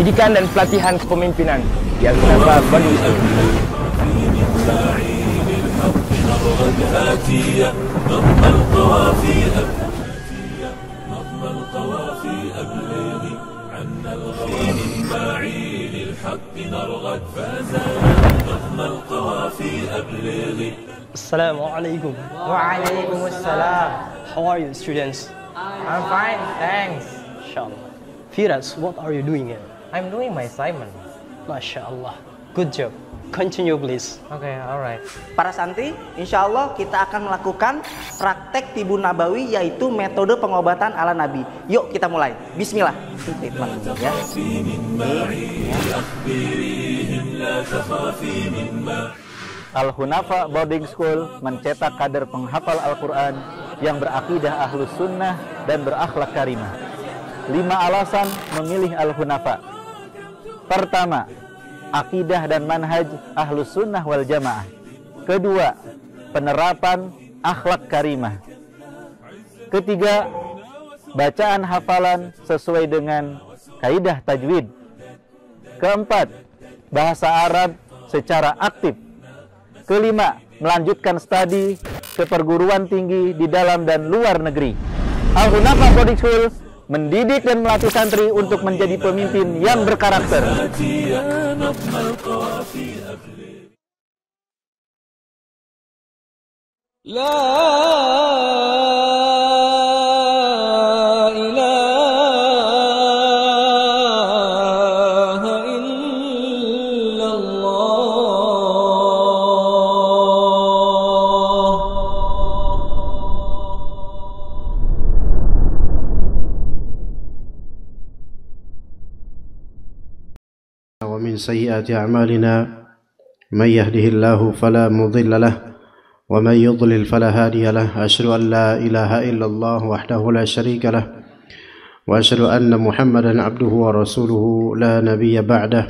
Didikan dan pelatihan kepemimpinan di Al-Hunafa Boarding School. Assalamualaikum. Waalaikumsalam. How are you, students? I'm fine, thanks. Inshallah. Firas, what are you doing here? I'm doing my assignment. MasyaAllah. Good job. Continue, please. Okay, alright. Para santri, insya Allah kita akan melakukan praktek tibun nabawi, yaitu metode pengobatan ala Nabi. Yuk kita mulai. Bismillah. Ya. Al-Hunafa Boarding School mencetak kader penghafal Al-Quran yang berakidah ahlus sunnah dan berakhlak karimah. 5 alasan memilih Al-Hunafa. Pertama, akidah dan manhaj ahlus sunnah wal jamaah. Kedua, penerapan akhlak karimah. Ketiga, bacaan hafalan sesuai dengan kaidah tajwid. Keempat, bahasa Arab secara aktif. Kelima, melanjutkan studi ke perguruan tinggi di dalam dan luar negeri. Al-Hunafa Boarding School mendidik dan melatih santri untuk menjadi pemimpin yang berkarakter. ومن سيئات أعمالنا من يهده الله فلا مضل له ومن يضلل فلا هادي له أشهد أن لا إله إلا الله وحده لا شريك له وأشهد أن محمدا عبده ورسوله لا نبي بعده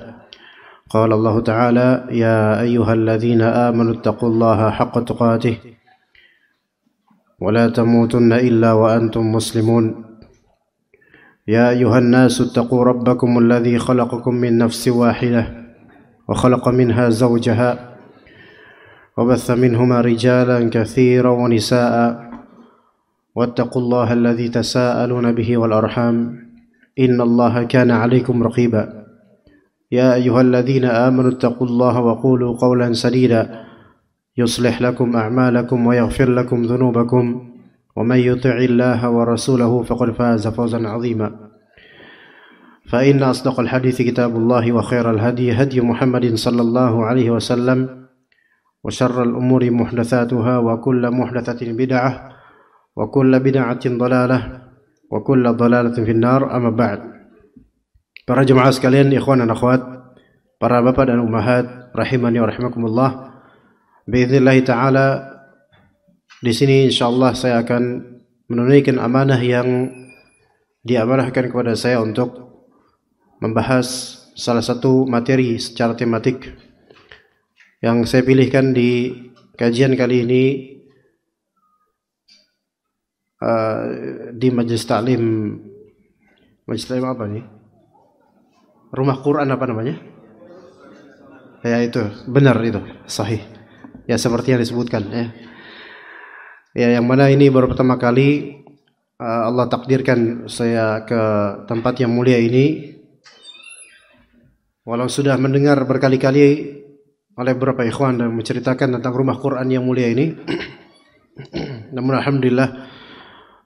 قال الله تعالى يا أيها الذين آمنوا اتقوا الله حق تقاته ولا تموتن إلا وأنتم مسلمون يا أيها الناس اتقوا ربكم الذي خلقكم من نفس واحدة وخلق منها زوجها وبث منهما رجالا كثيرا ونساء واتقوا الله الذي تساءلون به والأرحام إن الله كان عليكم رقيبا يا أيها الذين آمنوا اتقوا الله وقولوا قولا سديدا يصلح لكم أعمالكم ويغفر لكم ذنوبكم ومن يطع الله ورسوله فقد فاز فوزا عظيما فإن أصدق الحديث كتاب الله وخير الهدي هدي محمد صلى الله عليه وسلم وشر الأمور محدثاتها وكل محدثة بدعة وكل بدعة ضلالة وكل ضلالة في النار أما بعد. Para jemaah sekalian, ikhwan dan akhwat, para bapak dan ummahat rahimani wa rahimakumullah. Biidznillah taala, di sini insyaallah saya akan menunaikan amanah yang diamanahkan kepada saya untuk membahas salah satu materi secara tematik yang saya pilihkan di kajian kali ini di Majelis Ta'lim apa nih? Rumah Quran apa namanya? Ya itu, benar itu, sahih. Ya seperti yang disebutkan ya. Ya, yang mana ini baru pertama kali Allah takdirkan saya ke tempat yang mulia ini. Walau sudah mendengar berkali-kali oleh beberapa ikhwan dan menceritakan tentang rumah Quran yang mulia ini, namun alhamdulillah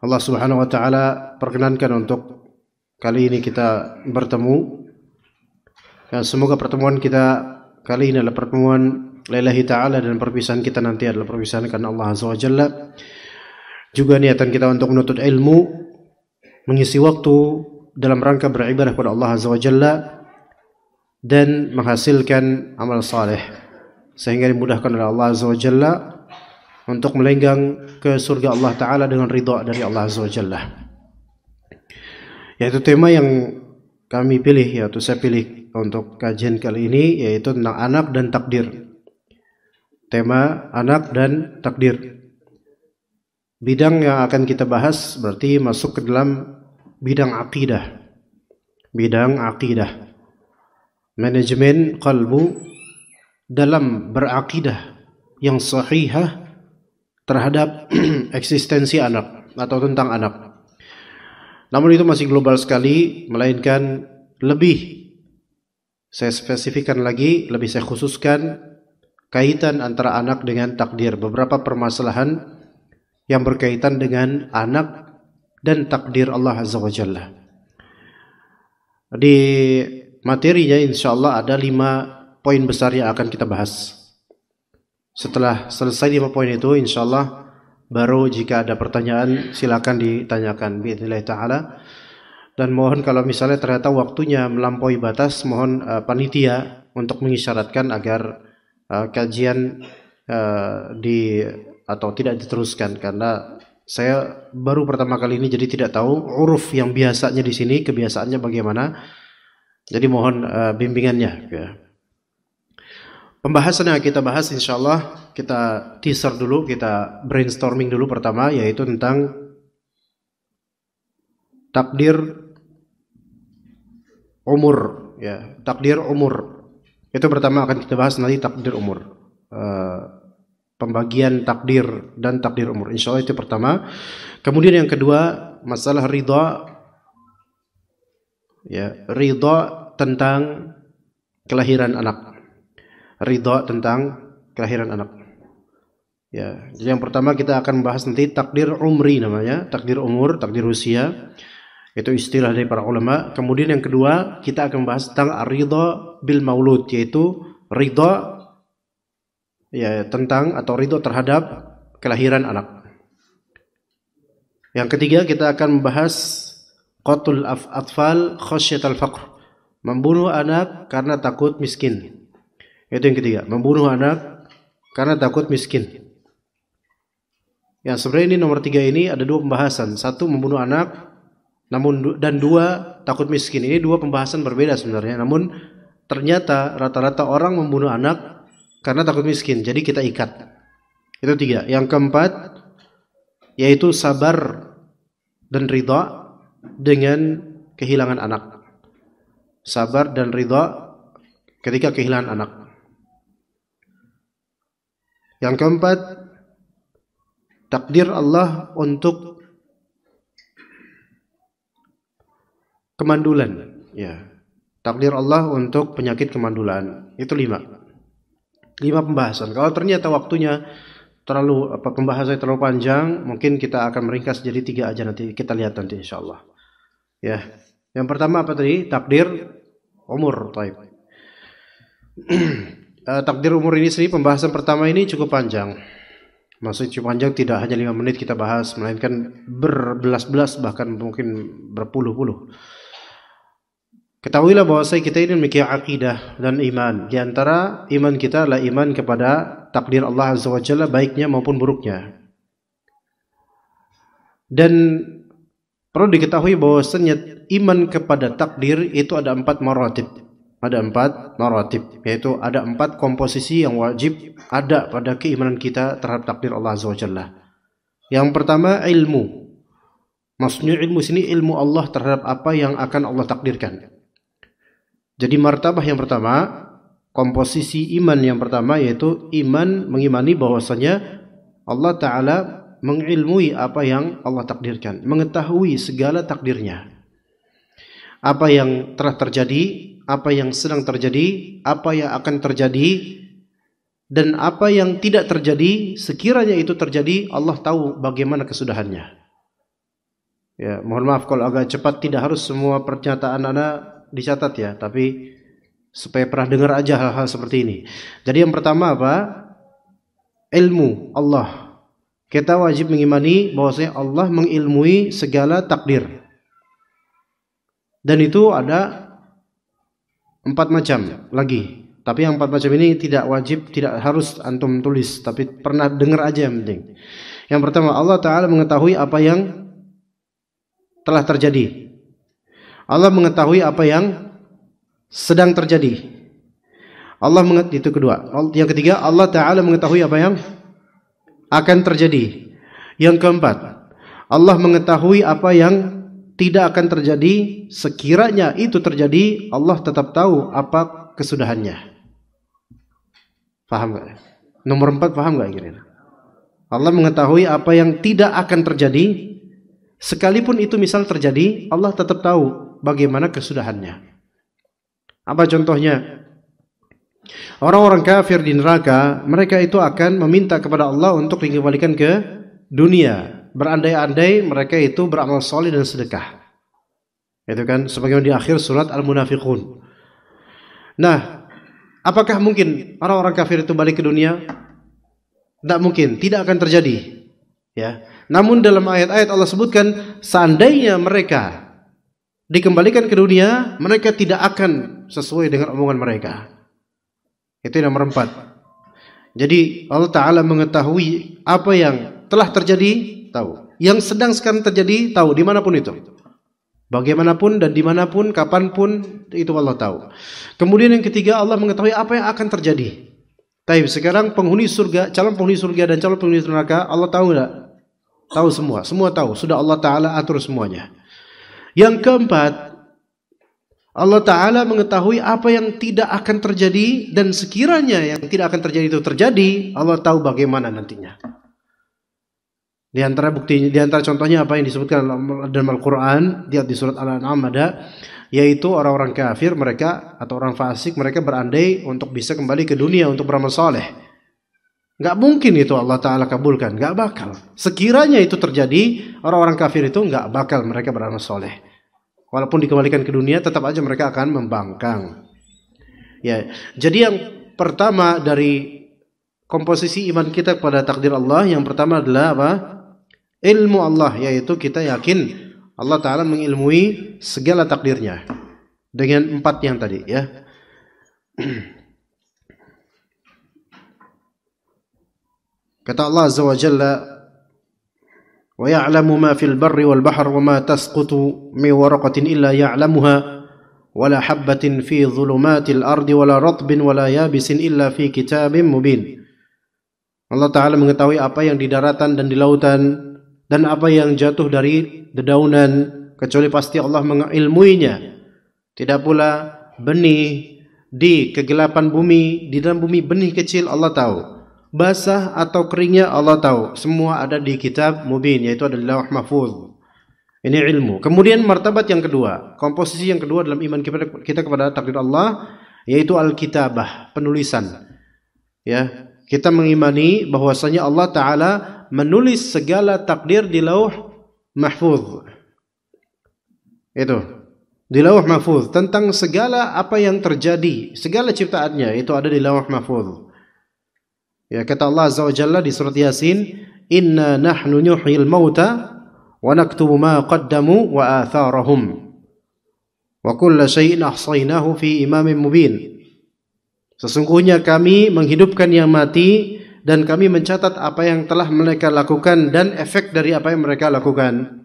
Allah Subhanahu wa taala perkenankan untuk kali ini kita bertemu. Dan semoga pertemuan kita kali ini adalah pertemuan lillahi ta'ala dan perpisahan kita nanti adalah perpisahan karena Allah Azza wa Jalla. Juga niatan kita untuk menuntut ilmu, mengisi waktu dalam rangka beribadah kepada Allah Azza wa Jalla dan menghasilkan amal saleh sehingga dimudahkan oleh Allah Azza wa Jalla untuk melenggang ke surga Allah Ta'ala dengan ridha dari Allah Azza wa Jalla. Yaitu tema yang kami pilih, yaitu saya pilih untuk kajian kali ini, yaitu tentang anak dan takdir. Tema anak dan takdir. Bidang yang akan kita bahas berarti masuk ke dalam bidang akidah. Bidang akidah. manajemen qalbu dalam berakidah yang sahihah terhadap eksistensi anak atau tentang anak. Namun itu masih global sekali, melainkan lebih saya spesifikkan lagi, lebih saya khususkan kaitan antara anak dengan takdir. Beberapa permasalahan yang berkaitan dengan anak dan takdir Allah Azza wa Jalla. Di materinya insyaallah ada 5 poin besar yang akan kita bahas. Setelah selesai 5 poin itu insyaallah baru jika ada pertanyaan silakan ditanyakan biidznillah taala. Dan mohon kalau misalnya ternyata waktunya melampaui batas, mohon panitia untuk mengisyaratkan agar kajian atau tidak diteruskan, karena saya baru pertama kali ini jadi tidak tahu uruf yang biasanya di sini kebiasaannya bagaimana. Jadi mohon bimbingannya ya. Pembahasan yang kita bahas insyaallah kita teaser dulu, kita brainstorming dulu pertama, yaitu tentang takdir umur ya, takdir umur. Itu pertama akan kita bahas nanti takdir umur. Pembagian takdir dan takdir umur. Insyaallah itu pertama. Kemudian yang kedua masalah ridha. Ya, ridha tentang kelahiran anak. Ridha tentang kelahiran anak. Ya, jadi yang pertama kita akan bahas nanti takdir umri namanya, takdir umur, takdir usia. Itu istilah dari para ulama. Kemudian yang kedua kita akan bahas tentang ridha bil maulud, yaitu ridha ya tentang atau ridha terhadap kelahiran anak. Yang ketiga kita akan membahas qatlul atfal khasyatal faqr, membunuh anak karena takut miskin. Itu yang ketiga, membunuh anak karena takut miskin. Yang sebenarnya ini nomor 3 ini ada 2 pembahasan. 1 membunuh anak, dan 2 takut miskin. Ini 2 pembahasan berbeda sebenarnya. Namun ternyata rata-rata orang membunuh anak karena takut miskin. Jadi kita ikat. Itu 3. Yang keempat yaitu sabar dan ridha dengan kehilangan anak. Sabar dan ridha ketika kehilangan anak. Yang keempat, takdir Allah untuk kemandulan, ya. Takdir Allah untuk penyakit kemandulan. Itu 5 pembahasan. Kalau ternyata waktunya pembahasannya terlalu panjang, mungkin kita akan meringkas jadi 3 aja, nanti kita lihat nanti insyaallah. Ya. Yang pertama apa tadi? Takdir umur, taib. Takdir umur ini sendiri pembahasan pertama ini cukup panjang. Maksudnya cukup panjang, tidak hanya 5 menit kita bahas, melainkan berbelas-belas bahkan mungkin berpuluh-puluh. Ketahuilah bahwa kita ini memiliki akidah dan iman. Di antara iman kita adalah iman kepada takdir Allah Azza wa Jalla, baiknya maupun buruknya. Dan perlu diketahui bahwasanya iman kepada takdir itu ada 4 maratib. Ada 4 maratib, yaitu ada 4 komposisi yang wajib ada pada keimanan kita terhadap takdir Allah Azza wa Jalla. Yang pertama ilmu. Maksudnya ilmu sini ilmu Allah terhadap apa yang akan Allah takdirkan. Jadi martabah yang pertama, komposisi iman yang pertama yaitu iman mengimani bahwasanya Allah Ta'ala mengilmui apa yang Allah takdirkan, mengetahui segala takdirnya. Apa yang telah terjadi, apa yang sedang terjadi, apa yang akan terjadi, dan apa yang tidak terjadi. Sekiranya itu terjadi, Allah tahu bagaimana kesudahannya. Ya, mohon maaf kalau agak cepat, tidak harus semua pernyataan Anda dicatat ya, tapi supaya pernah dengar aja hal-hal seperti ini. Jadi yang pertama apa? Ilmu Allah. Kita wajib mengimani bahwasanya Allah mengilmui segala takdir. Dan itu ada 4 macam lagi. Tapi yang 4 macam ini tidak wajib, tidak harus antum tulis, tapi pernah dengar aja yang penting. Yang pertama, Allah Ta'ala mengetahui apa yang telah terjadi. Allah mengetahui apa yang sedang terjadi. Itu kedua. Yang ketiga, Allah Ta'ala mengetahui apa yang akan terjadi. Yang keempat, Allah mengetahui apa yang tidak akan terjadi. Sekiranya itu terjadi, Allah tetap tahu apa kesudahannya. Paham gak? Nomor 4 paham gak kira-kira? Allah mengetahui apa yang tidak akan terjadi. Sekalipun itu misal terjadi, Allah tetap tahu bagaimana kesudahannya. Apa contohnya? Orang-orang kafir di neraka, mereka itu akan meminta kepada Allah untuk dikembalikan ke dunia. Berandai-andai mereka itu beramal soleh dan sedekah. Itu kan sebagaimana di akhir surat Al-Munafiqun. Nah, apakah mungkin orang-orang kafir itu balik ke dunia? Tidak mungkin, tidak akan terjadi. Ya. Namun dalam ayat-ayat Allah sebutkan seandainya mereka dikembalikan ke dunia, mereka tidak akan sesuai dengan omongan mereka. Itu yang nomor 4. Jadi Allah Ta'ala mengetahui apa yang telah terjadi, tahu. Yang sedang sekarang terjadi, tahu dimanapun itu. Bagaimanapun dan dimanapun, kapanpun, itu Allah tahu. Kemudian yang ketiga, Allah mengetahui apa yang akan terjadi. Tapi sekarang penghuni surga, calon penghuni surga dan calon penghuni neraka, Allah tahu enggak? Tahu semua, semua tahu. Sudah Allah Ta'ala atur semuanya. Yang keempat, Allah Ta'ala mengetahui apa yang tidak akan terjadi, dan sekiranya yang tidak akan terjadi itu terjadi, Allah tahu bagaimana nantinya. Di antara bukti, di antara contohnya apa yang disebutkan dalam Al-Quran, di surat Al-An'am ada, yaitu orang-orang kafir mereka atau orang fasik mereka berandai untuk bisa kembali ke dunia untuk beramal soleh. Nggak mungkin itu Allah Ta'ala kabulkan, nggak bakal. Sekiranya itu terjadi, orang-orang kafir itu nggak bakal mereka beramal soleh. Walaupun dikembalikan ke dunia, tetap aja mereka akan membangkang. Ya, jadi yang pertama dari komposisi iman kita kepada takdir Allah, yang pertama adalah apa? Ilmu Allah, yaitu kita yakin Allah Ta'ala mengilmui segala takdirnya. Dengan 4 yang tadi ya. Kata Allah Azza wa Jalla, wa ya'lamu ma fil barri wal bahr wa ma tasqutu min waraqatin illa ya'lamuha wa la habbatin fi dhulumatil ardi wa la ratbin wa la yabisin illa fi kitabim mubin. Allah Ta'ala mengetahui apa yang di daratan dan di lautan dan apa yang jatuh dari dedaunan, kecuali pasti Allah mengilmuinya. Tidak pula benih di kegelapan bumi, di dalam bumi benih kecil Allah tahu. Basah atau keringnya Allah tahu. Semua ada di kitab mubin, yaitu ada di Lauh Mahfuz. Ini ilmu. Kemudian martabat yang kedua, komposisi yang kedua dalam iman kita kepada takdir Allah, yaitu al-kitabah, penulisan. Ya, kita mengimani bahwasanya Allah Ta'ala menulis segala takdir di Lauh Mahfuz. Itu di Lauh Mahfuz, tentang segala apa yang terjadi, segala ciptaannya itu ada di Lauh Mahfuz. Ya, kata Allah Azza wa Jalla di surat Yasin, inna nahnu nuhyil mauta wa naktubu ma qaddamu wa atharahum wa kulla syai'in ahsaynahu fi imamin mubin. Sesungguhnya kami menghidupkan yang mati dan kami mencatat apa yang telah mereka lakukan dan efek dari apa yang mereka lakukan.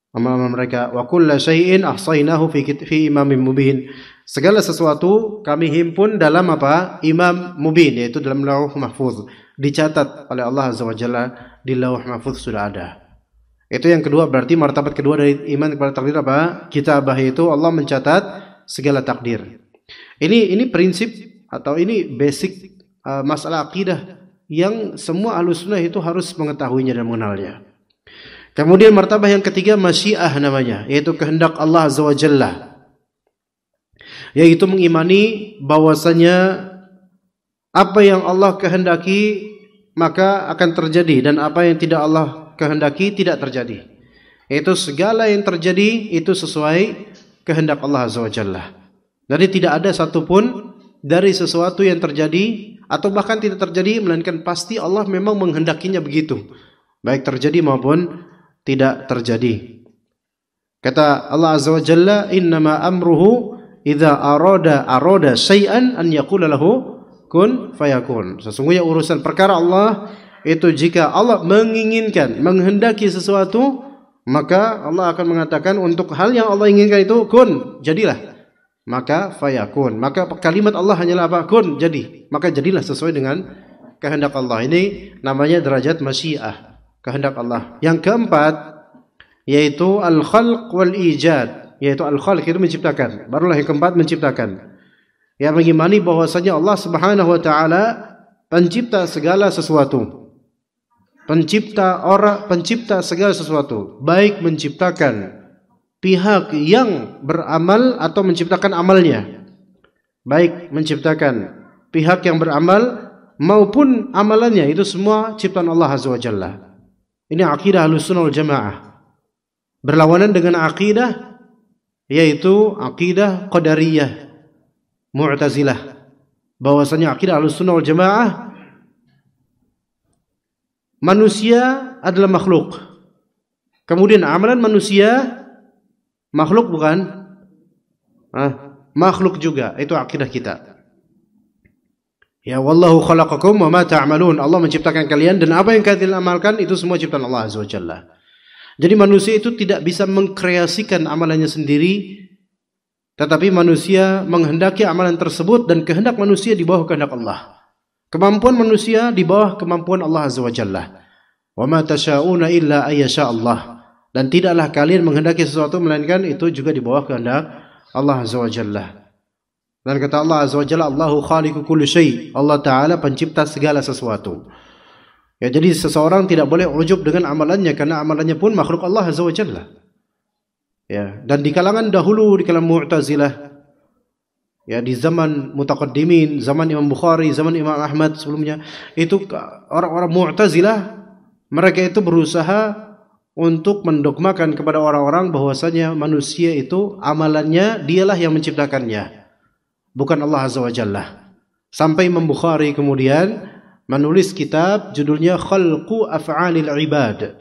Amal-amal mereka. Wa kulla syai'in ahsaynahu fi imamin mubin. Segala sesuatu kami himpun dalam apa? Imam mubin, yaitu dalam Lauh Mahfuz. Dicatat oleh Allah Azza wa Jalla di Lauh Mahfuz sudah ada. Itu yang kedua, berarti martabat kedua dari iman kepada takdir apa? Kitabah, itu Allah mencatat segala takdir. Ini prinsip atau ini basic masalah akidah yang semua Ahlussunnah itu harus mengetahuinya dan mengenalnya. Kemudian martabah yang ketiga masyiah namanya, yaitu kehendak Allah Azza wa Jalla. Yaitu mengimani bahwasanya apa yang Allah kehendaki maka akan terjadi, dan apa yang tidak Allah kehendaki tidak terjadi. Itu segala yang terjadi itu sesuai kehendak Allah Azza wa Jalla. Jadi tidak ada satupun dari sesuatu yang terjadi atau bahkan tidak terjadi, melainkan pasti Allah memang menghendakinya begitu, baik terjadi maupun tidak terjadi. Kata Allah Azza wa Jalla, innama amruhu idza arada syai'an an yaqula lahu kun fayakun. Sesungguhnya urusan perkara Allah itu jika Allah menginginkan, menghendaki sesuatu, maka Allah akan mengatakan untuk hal yang Allah inginkan itu kun, jadilah. Maka fayakun. Maka kalimat Allah hanyalah apa? Kun, jadi. Maka jadilah sesuai dengan kehendak Allah. Ini namanya derajat masyiah, kehendak Allah. Yang keempat yaitu al-khalq wal ijad. Yaitu al-khalq itu menciptakan. Barulah yang keempat menciptakan. yang mengimani bahwasanya Allah Subhanahu wa taala pencipta segala sesuatu. Pencipta segala sesuatu, baik menciptakan pihak yang beramal atau menciptakan amalnya. Baik menciptakan pihak yang beramal maupun amalannya, itu semua ciptaan Allah Azza wa Jalla. Ini akidah Ahlussunnah wal Jamaah. Berlawanan dengan akidah yaitu akidah Qadariyah, Mu'tazilah. Bahwasanya akidah Ahlussunnah wal Jamaah manusia adalah makhluk. Kemudian amalan manusia makhluk bukan? Makhluk juga. Itu akidah kita. Ya wallahu khalaqakum wa ma ta'malun. Allah menciptakan kalian dan apa yang kalian amalkan itu semua ciptaan Allah Azza wa Jalla. Jadi manusia itu tidak bisa mengkreasikan amalannya sendiri, tetapi manusia menghendaki amalan tersebut dan kehendak manusia di bawah kehendak Allah. Kemampuan manusia di bawah kemampuan Allah Azza wa Jalla. Wa ma tasyauna illa ayyasha Allah. Dan tidaklah kalian menghendaki sesuatu melainkan itu juga di bawah kehendak Allah Azza wa Jalla. Dan kata Allah Azza wa Jalla, Allahu khaliqu kulli syai. Allah Ta'ala pencipta segala sesuatu. Ya, jadi seseorang tidak boleh ujub dengan amalannya karena amalannya pun makhluk Allah Azza wa Jalla. Ya, dan di kalangan dahulu, di kalangan Mu'tazilah, ya di zaman mutaqaddimin, zaman Imam Bukhari, zaman Imam Ahmad sebelumnya, itu orang-orang Mu'tazilah, mereka itu berusaha untuk mendogmakan kepada orang-orang bahwasanya manusia itu amalannya dialah yang menciptakannya, bukan Allah Azza wa Jalla. Sampai Imam Bukhari kemudian menulis kitab judulnya Khalqu Af'alil Ibad,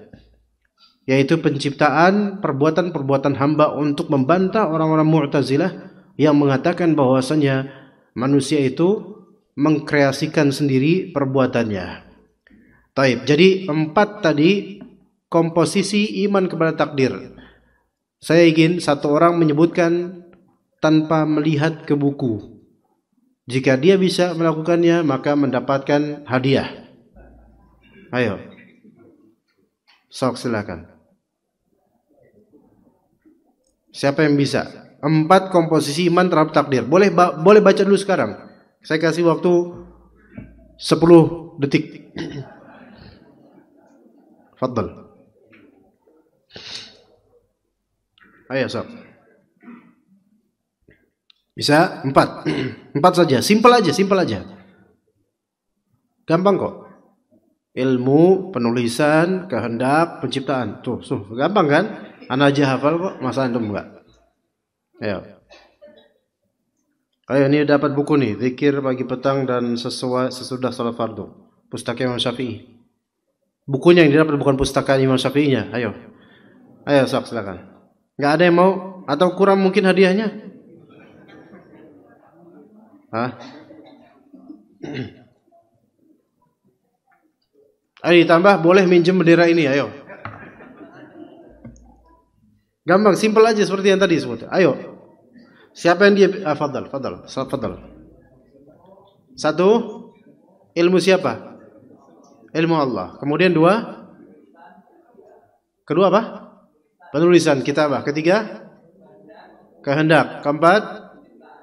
yaitu penciptaan perbuatan-perbuatan hamba, untuk membantah orang-orang Mu'tazilah yang mengatakan bahwasanya manusia itu mengkreasikan sendiri perbuatannya. Taib. Jadi 4 tadi komposisi iman kepada takdir. Saya ingin satu orang menyebutkan tanpa melihat ke buku. Jika dia bisa melakukannya maka mendapatkan hadiah. Ayo. Sok silakan. Siapa yang bisa? 4 komposisi iman terhadap takdir. Boleh baca dulu sekarang. Saya kasih waktu 10 detik. Fadhal. Ayo sok. Bisa? 4. 4 saja. Simpel aja. Gampang kok. Ilmu, penulisan, kehendak, penciptaan. Tuh, gampang kan? Ana aja hafal kok, masa antum enggak? Ayo ini dapat buku nih, Zikir pagi petang dan sesudah salat fardu. Pustaka Imam Syafi'i. Bukunya yang didapat bukan pustaka Imam Syafi'inya. Ayo sok silakan. Enggak ada yang mau atau kurang mungkin hadiahnya? Ayo ditambah, boleh minjem bendera ini, ayo. Gampang, simpel aja seperti yang tadi sebut. Ayo. Siapa yang dia fadhal. 1, ilmu siapa? Ilmu Allah. Kemudian 2, kedua apa? Penulisan kitabah. Ketiga, kehendak. Keempat,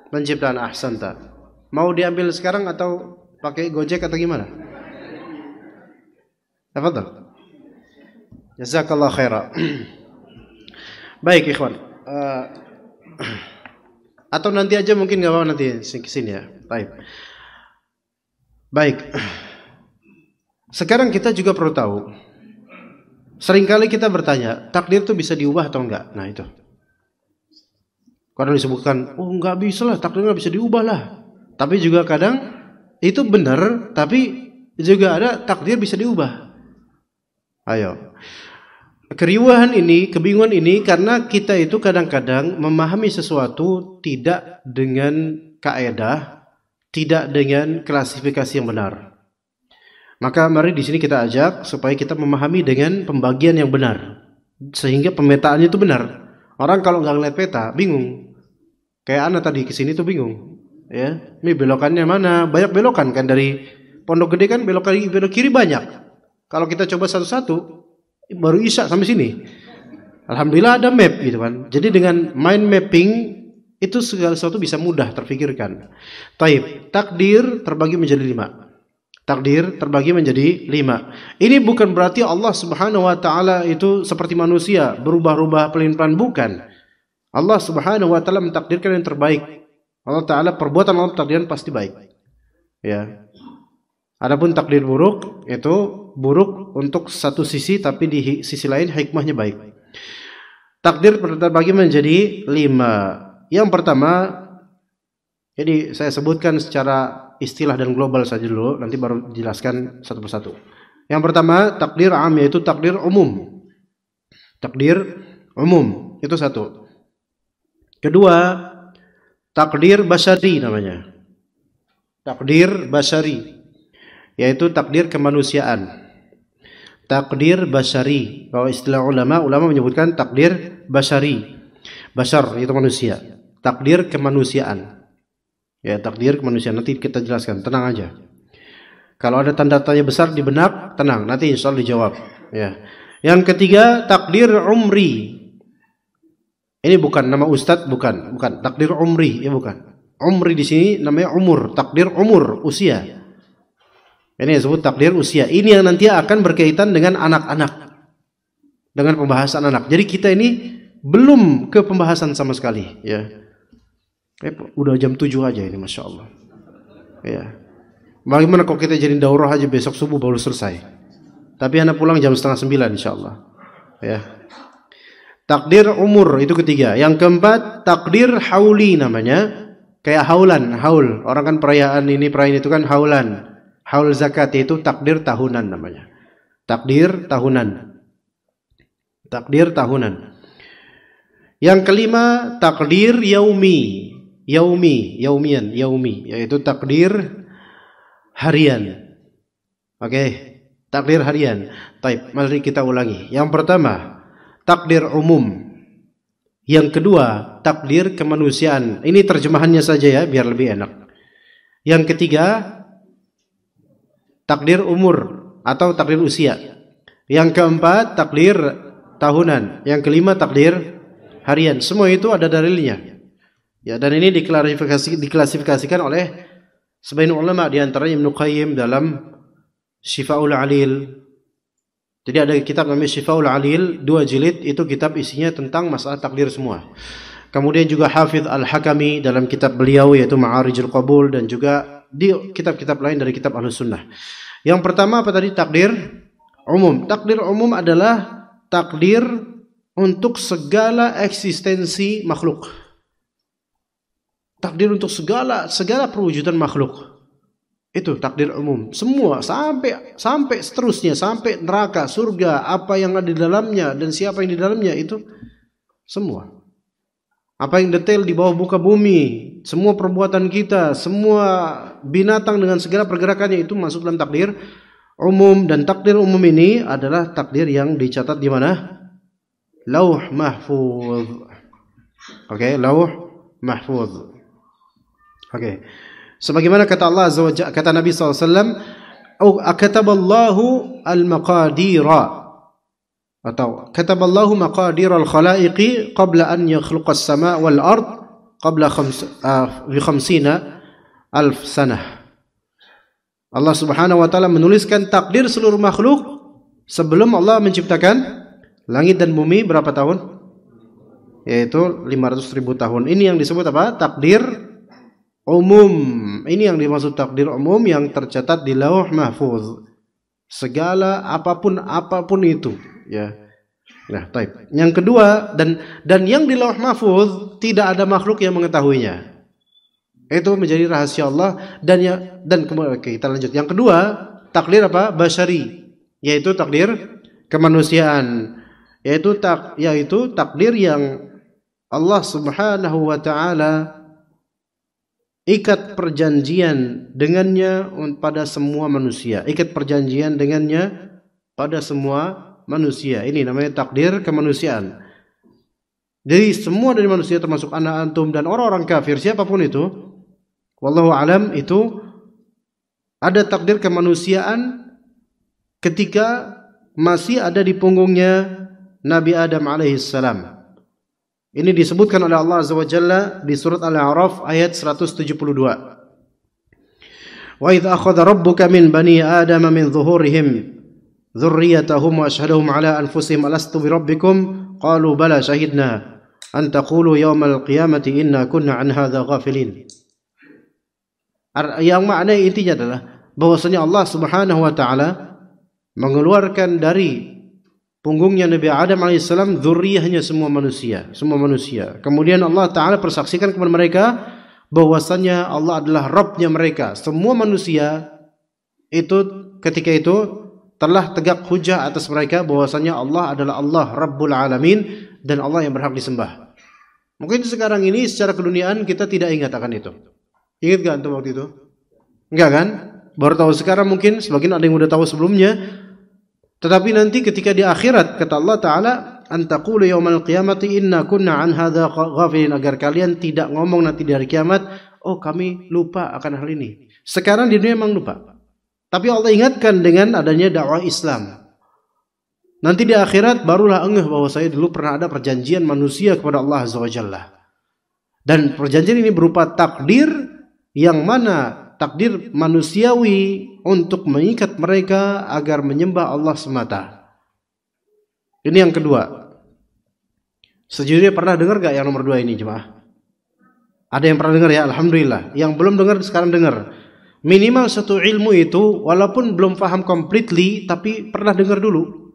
penciptaan. Ahsanta. Mau diambil sekarang atau pakai Gojek atau gimana? Tafadhal. Jazakallah khaira. Baik ikhwan. Atau nanti aja mungkin enggak apa-apa, nanti kesini ya. Baik. Sekarang kita juga perlu tahu. Seringkali kita bertanya, takdir itu bisa diubah atau enggak? Nah itu. Kadang disebutkan, oh enggak bisa lah, takdir enggak bisa diubah lah. Tapi juga kadang itu benar, tapi juga ada takdir bisa diubah. Ayo. Keriuhan ini, kebingungan ini karena kita itu kadang-kadang memahami sesuatu tidak dengan kaedah, tidak dengan klasifikasi yang benar. Maka mari di sini kita ajak supaya kita memahami dengan pembagian yang benar, sehingga pemetaannya itu benar. Orang kalau nggak ngeliat peta bingung. Kayak anak tadi kesini tuh bingung. Ya, ini belokannya mana? Banyak belokan kan, dari Pondok Gede kan belok kiri banyak. Kalau kita coba satu-satu baru Isya sampai sini. Alhamdulillah ada map gitu kan. Jadi dengan mind mapping Itu segala sesuatu bisa mudah terfikirkan. Taib, takdir terbagi menjadi 5. Takdir terbagi menjadi 5. Ini bukan berarti Allah Subhanahu wa taala itu seperti manusia, berubah-ubah pelin-pelan, bukan. Allah Subhanahu wa taala mentakdirkan yang terbaik. Allah taala, perbuatan Allah takdiran pasti baik. Ya. Adapun takdir buruk itu buruk untuk satu sisi, tapi di sisi lain hikmahnya baik. Takdir terbagi menjadi 5. Yang pertama, jadi saya sebutkan secara istilah dan global saja dulu, nanti baru jelaskan satu persatu. Yang pertama, takdir am, yaitu takdir umum. Takdir umum, itu satu. Kedua, takdir basyari namanya. Takdir basyari, yaitu takdir kemanusiaan. Takdir basyari, kalau istilah ulama menyebutkan takdir basyari. Basyar itu manusia. Takdir kemanusiaan. Ya, takdir kemanusiaan, nanti kita jelaskan, tenang aja. Kalau ada tanda tanya besar di benak, tenang, nanti insya Allah dijawab. Ya. Yang ketiga, takdir umri. Ini bukan nama ustadz, bukan. Takdir umri, ya bukan. Umri di sini namanya umur, takdir umur, usia. Ini disebut takdir usia. Ini yang nanti akan berkaitan dengan anak-anak, dengan pembahasan anak. Jadi kita ini belum ke pembahasan sama sekali, ya. Udah jam 7 aja ini, masya Allah. Ya. Bagaimana kalau kita jadi daurah aja besok subuh baru selesai. Tapi anak pulang jam 8:30 insya Allah. Ya. Takdir umur itu ketiga. Yang keempat, takdir hauli namanya. Kayak haulan, haul. Orang kan perayaan ini, perayaan itu kan haulan. Haul zakat itu takdir tahunan namanya. Takdir tahunan. Takdir tahunan. Yang kelima, takdir yaumi. Yaumian, yaitu takdir harian. Oke, takdir harian. Baik, mari kita ulangi. Yang pertama, takdir umum. Yang kedua, takdir kemanusiaan. Ini terjemahannya saja ya, biar lebih enak. Yang ketiga, takdir umur atau takdir usia. Yang keempat, takdir tahunan. Yang kelima, takdir harian. Semua itu ada dalilnya. Ya, dan ini diklasifikasikan oleh sebagian ulama, di antaranya Ibnu Qayyim dalam Syifaul Alil. Jadi ada kitab namanya Syifaul Alil, 2 jilid, itu kitab isinya tentang masalah takdir semua. Kemudian juga Hafidz Al-Hakami dalam kitab beliau yaitu Ma'arijul Qabul, dan juga di kitab-kitab lain dari kitab Ahlus Sunnah. Yang pertama apa tadi? Takdir umum. Takdir umum adalah takdir untuk segala eksistensi makhluk. Takdir untuk segala perwujudan makhluk. Itu takdir umum. Semua sampai seterusnya, sampai neraka, surga, apa yang ada di dalamnya dan siapa yang di dalamnya, itu semua. Apa yang detail di bawah muka bumi, semua perbuatan kita, semua binatang dengan segala pergerakannya, itu masuk dalam takdir umum. Dan takdir umum ini adalah takdir yang dicatat di mana? Lauh Mahfuz. Oke, Lauh Mahfuz. Oke. Sebagaimana kata Allah Azza wa Jalla, kata Nabi SAW, kataballahu al-maqadira, atau kataballahu maqadir al-khalaiqi qabla an yakhluqa as-sama' wal ard qabla 50,000 sanah. Allah Subhanahu wa taala menuliskan takdir seluruh makhluk sebelum Allah menciptakan langit dan bumi berapa tahun? Yaitu 500.000 tahun. Ini yang disebut apa? Takdir umum. Ini yang dimaksud takdir umum yang tercatat di Lauh Mahfuz. Segala apapun itu, ya. Nah, baik. Yang kedua, dan yang di Lauh Mahfuz tidak ada makhluk yang mengetahuinya. Itu menjadi rahasia Allah, dan kemudian kita lanjut. Yang kedua, takdir apa? Basyari, yaitu takdir kemanusiaan. Yaitu takdir yang Allah Subhanahu wa taala ikat perjanjian dengannya pada semua manusia. Ikat perjanjian dengannya pada semua manusia. Ini namanya takdir kemanusiaan. Jadi semua dari manusia, termasuk anak antum dan orang-orang kafir, siapapun itu, wallahu alam, itu ada takdir kemanusiaan ketika masih ada di punggungnya Nabi Adam alaihissalam. Ini disebutkan oleh Allah Azza wa Jalla di surat Al-A'raf ayat 172. Wa idh akhadha rabbuka min bani adama min zuhurihim dzurriyyatahum wa ashhadahum ala anfusihim alastu bi rabbikum qalu bala shahidna an taqulu yaumal qiyamati inna kunna an hadza ghafilin. Yang makna intinya adalah bahwasanya Allah Subhanahu wa taala mengeluarkan dari punggungnya Nabi Adam alaihissalam dzurriyyahnya semua manusia. Kemudian Allah taala persaksikan kepada mereka bahwasanya Allah adalah Rabbnya mereka. Semua manusia itu ketika itu telah tegak hujah atas mereka bahwasanya Allah adalah Allah Rabbul Alamin dan Allah yang berhak disembah. Mungkin sekarang ini secara keduniaan kita tidak ingat akan itu. Ingat gak antum waktu itu? Enggak kan? Baru tahu sekarang mungkin, sebagian ada yang udah tahu sebelumnya. Tetapi nanti ketika di akhirat kata Allah Ta'ala, antaqulu yaumal qiyamati inna kunna an hadza ghafilin, agar kalian tidak ngomong nanti di hari kiamat, oh kami lupa akan hal ini. Sekarang di dunia memang lupa. Tapi Allah ingatkan dengan adanya dakwah Islam. Nanti di akhirat barulah ngeh bahwa saya dulu pernah ada perjanjian manusia kepada Allah Azza wa Jalla. Dan perjanjian ini berupa takdir yang mana takdir manusiawi untuk mengikat mereka agar menyembah Allah semata. Ini yang kedua. Sejujurnya pernah dengar gak yang nomor 2 ini jemaah? Ada yang pernah dengar ya? Alhamdulillah. Yang belum dengar sekarang dengar. Minimal satu ilmu itu walaupun belum paham completely tapi pernah dengar dulu.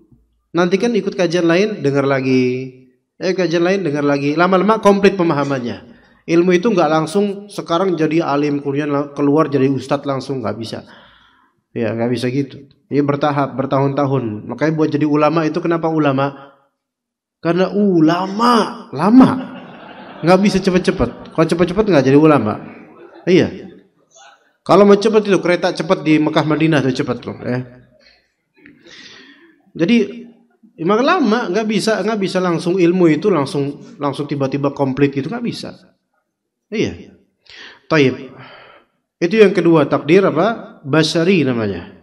Nanti kan ikut kajian lain dengar lagi. Kajian lain dengar lagi. Lama-lama komplit pemahamannya. Ilmu itu nggak langsung sekarang jadi alim kemudian keluar jadi ustadz langsung, nggak bisa. Ya nggak bisa gitu. Ini bertahap, bertahun-tahun. Makanya buat jadi ulama itu kenapa ulama? Karena ulama lama, nggak bisa cepet-cepet. Kalau cepet-cepet nggak jadi ulama. Iya. Kalau mau cepet itu kereta cepet di Mekah Madinah tuh cepet loh. Jadi emang lama, nggak bisa langsung ilmu itu langsung tiba-tiba komplit gitu, nggak bisa. Iya. Taib. Itu yang kedua, takdir apa? Basyari namanya.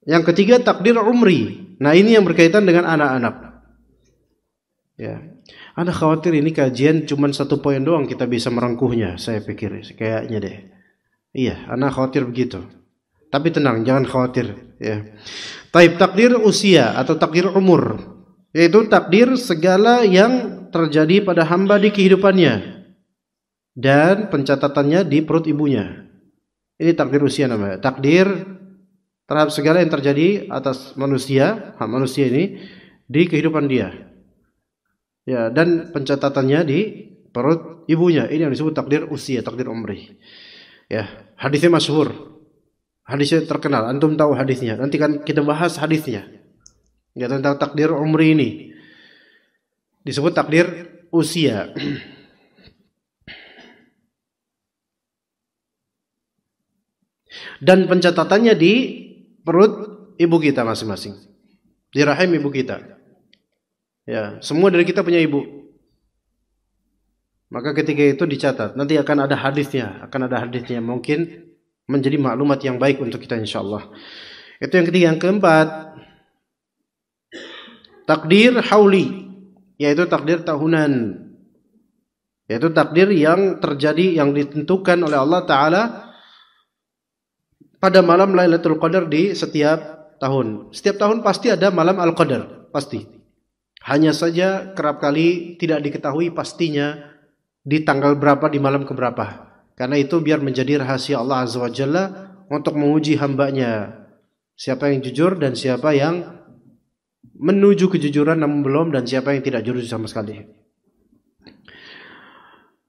Yang ketiga takdir umri. Nah, ini yang berkaitan dengan anak-anak. Ya. Anda khawatir ini kajian cuma 1 poin doang kita bisa merangkuhnya, saya pikir kayaknya deh. Iya, Anda khawatir begitu. Tapi tenang, jangan khawatir, ya. Taib, takdir usia atau takdir umur, yaitu takdir segala yang terjadi pada hamba di kehidupannya dan pencatatannya di perut ibunya. Ini takdir usia namanya. Takdir terhadap segala yang terjadi atas manusia ini di kehidupan dia. Ya, dan pencatatannya di perut ibunya. Ini yang disebut takdir usia, takdir umri. Ya, hadisnya masyhur. Hadisnya terkenal. Antum tahu hadisnya. Nanti kan kita bahas hadisnya. Ya, tentang takdir umri ini. Disebut takdir usia. Dan pencatatannya di perut ibu kita masing-masing. Di rahim ibu kita. Ya, semua dari kita punya ibu. Maka ketika itu dicatat, nanti akan ada hadisnya, mungkin menjadi maklumat yang baik untuk kita insyaallah. Itu yang ketiga. Yang keempat, takdir hauli, yaitu takdir tahunan. Yaitu takdir yang terjadi, yang ditentukan oleh Allah Ta'ala pada malam Lailatul Qadar di setiap tahun. Setiap tahun pasti ada malam Al-Qadar, pasti. Hanya saja kerap kali tidak diketahui pastinya di tanggal berapa, di malam keberapa. Karena itu biar menjadi rahasia Allah Azza wa Jalla untuk menguji hambanya. Siapa yang jujur dan siapa yang menuju kejujuran namun belum, dan siapa yang tidak jujur sama sekali.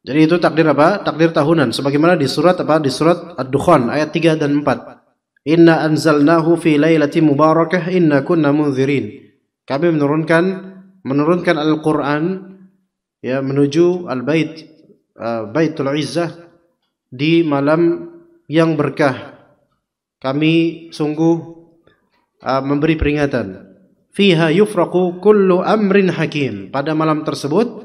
Jadi itu takdir apa? Takdir tahunan. Sebagaimana di surat apa? Di surat Ad-Dukhan ayat 3 dan 4. Inna anzalnahu fi lailatin mubarakah inna kunna munzirin. Kami menurunkan Al-Quran ya menuju Al-Bait, Baitul Izzah di malam yang berkah. Kami sungguh memberi peringatan. Fiha yufraqu kullu amrin hakim. Pada malam tersebut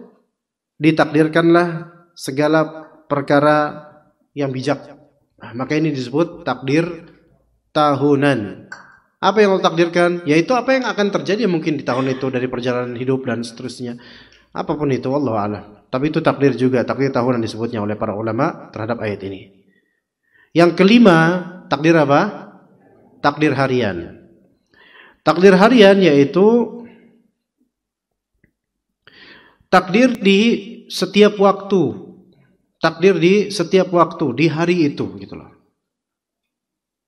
ditakdirkanlah segala perkara yang bijak. Maka ini disebut takdir tahunan. Apa yang Allah takdirkan, yaitu apa yang akan terjadi mungkin di tahun itu dari perjalanan hidup dan seterusnya. Apapun itu, wallahu a'lam. Tapi itu takdir juga, takdir tahunan disebutnya oleh para ulama terhadap ayat ini. Yang kelima, takdir apa? Takdir harian. Takdir harian yaitu takdir di setiap waktu. Takdir di setiap waktu, di hari itu, gitu loh.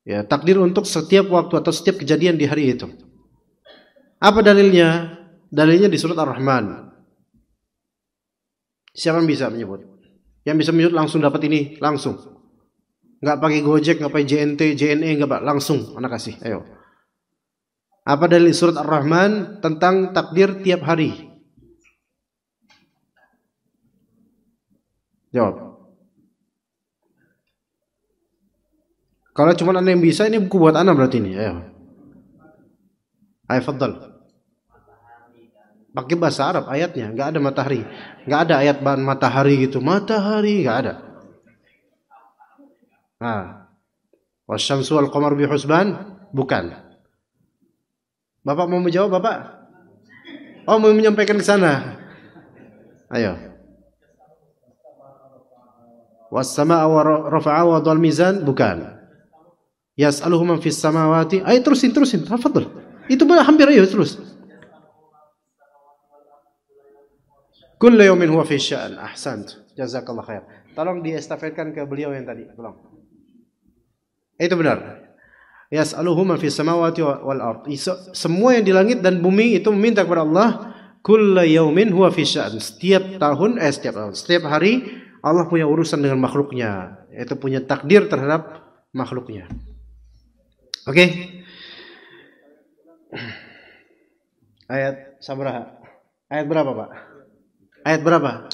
Ya, takdir untuk setiap waktu atau setiap kejadian di hari itu. Apa dalilnya? Dalilnya di surat Ar-Rahman. Siapa yang bisa menyebut? Yang bisa menyebut langsung dapat ini, langsung. Nggak pakai Gojek, nggak pakai JNT, JNE, nggak pak, langsung. Anak kasih, ayo. Apa dalil surat Ar-Rahman tentang takdir tiap hari? Jawab. Kalau cuma anda yang bisa, ini buku buat anda berarti ini. Ayo. Ayo, fadal. Pakai bahasa Arab ayatnya, nggak ada matahari, nggak ada ayat bahan matahari gitu. Matahari nggak ada. Wasyamsu wal qamar bihusban, bukan. Bapak mau menjawab, Bapak? Oh, mau menyampaikan ke sana. Ayo. Was-samaa'a wa rafa'a wa dhal mizan, bukan. Yas'aluhu man fis samawati. Ayo terusin. Tafadhol. Itu hampir, ayo terus. Kullu yawmin huwa fi sya'an. Ahsant. Jazakallah khair. Tolong diestafetkan ke beliau yang tadi. Tolong. Itu benar. Yas'aluhu man fis samawati wal ard. Semua yang di langit dan bumi itu meminta kepada Allah. Kullu yawmin huwa fi sya'an. Setiap hari Allah punya urusan dengan makhluknya. Itu punya takdir terhadap makhluknya. Oke. Ayat sabraha. Ayat berapa, Pak? Ayat berapa?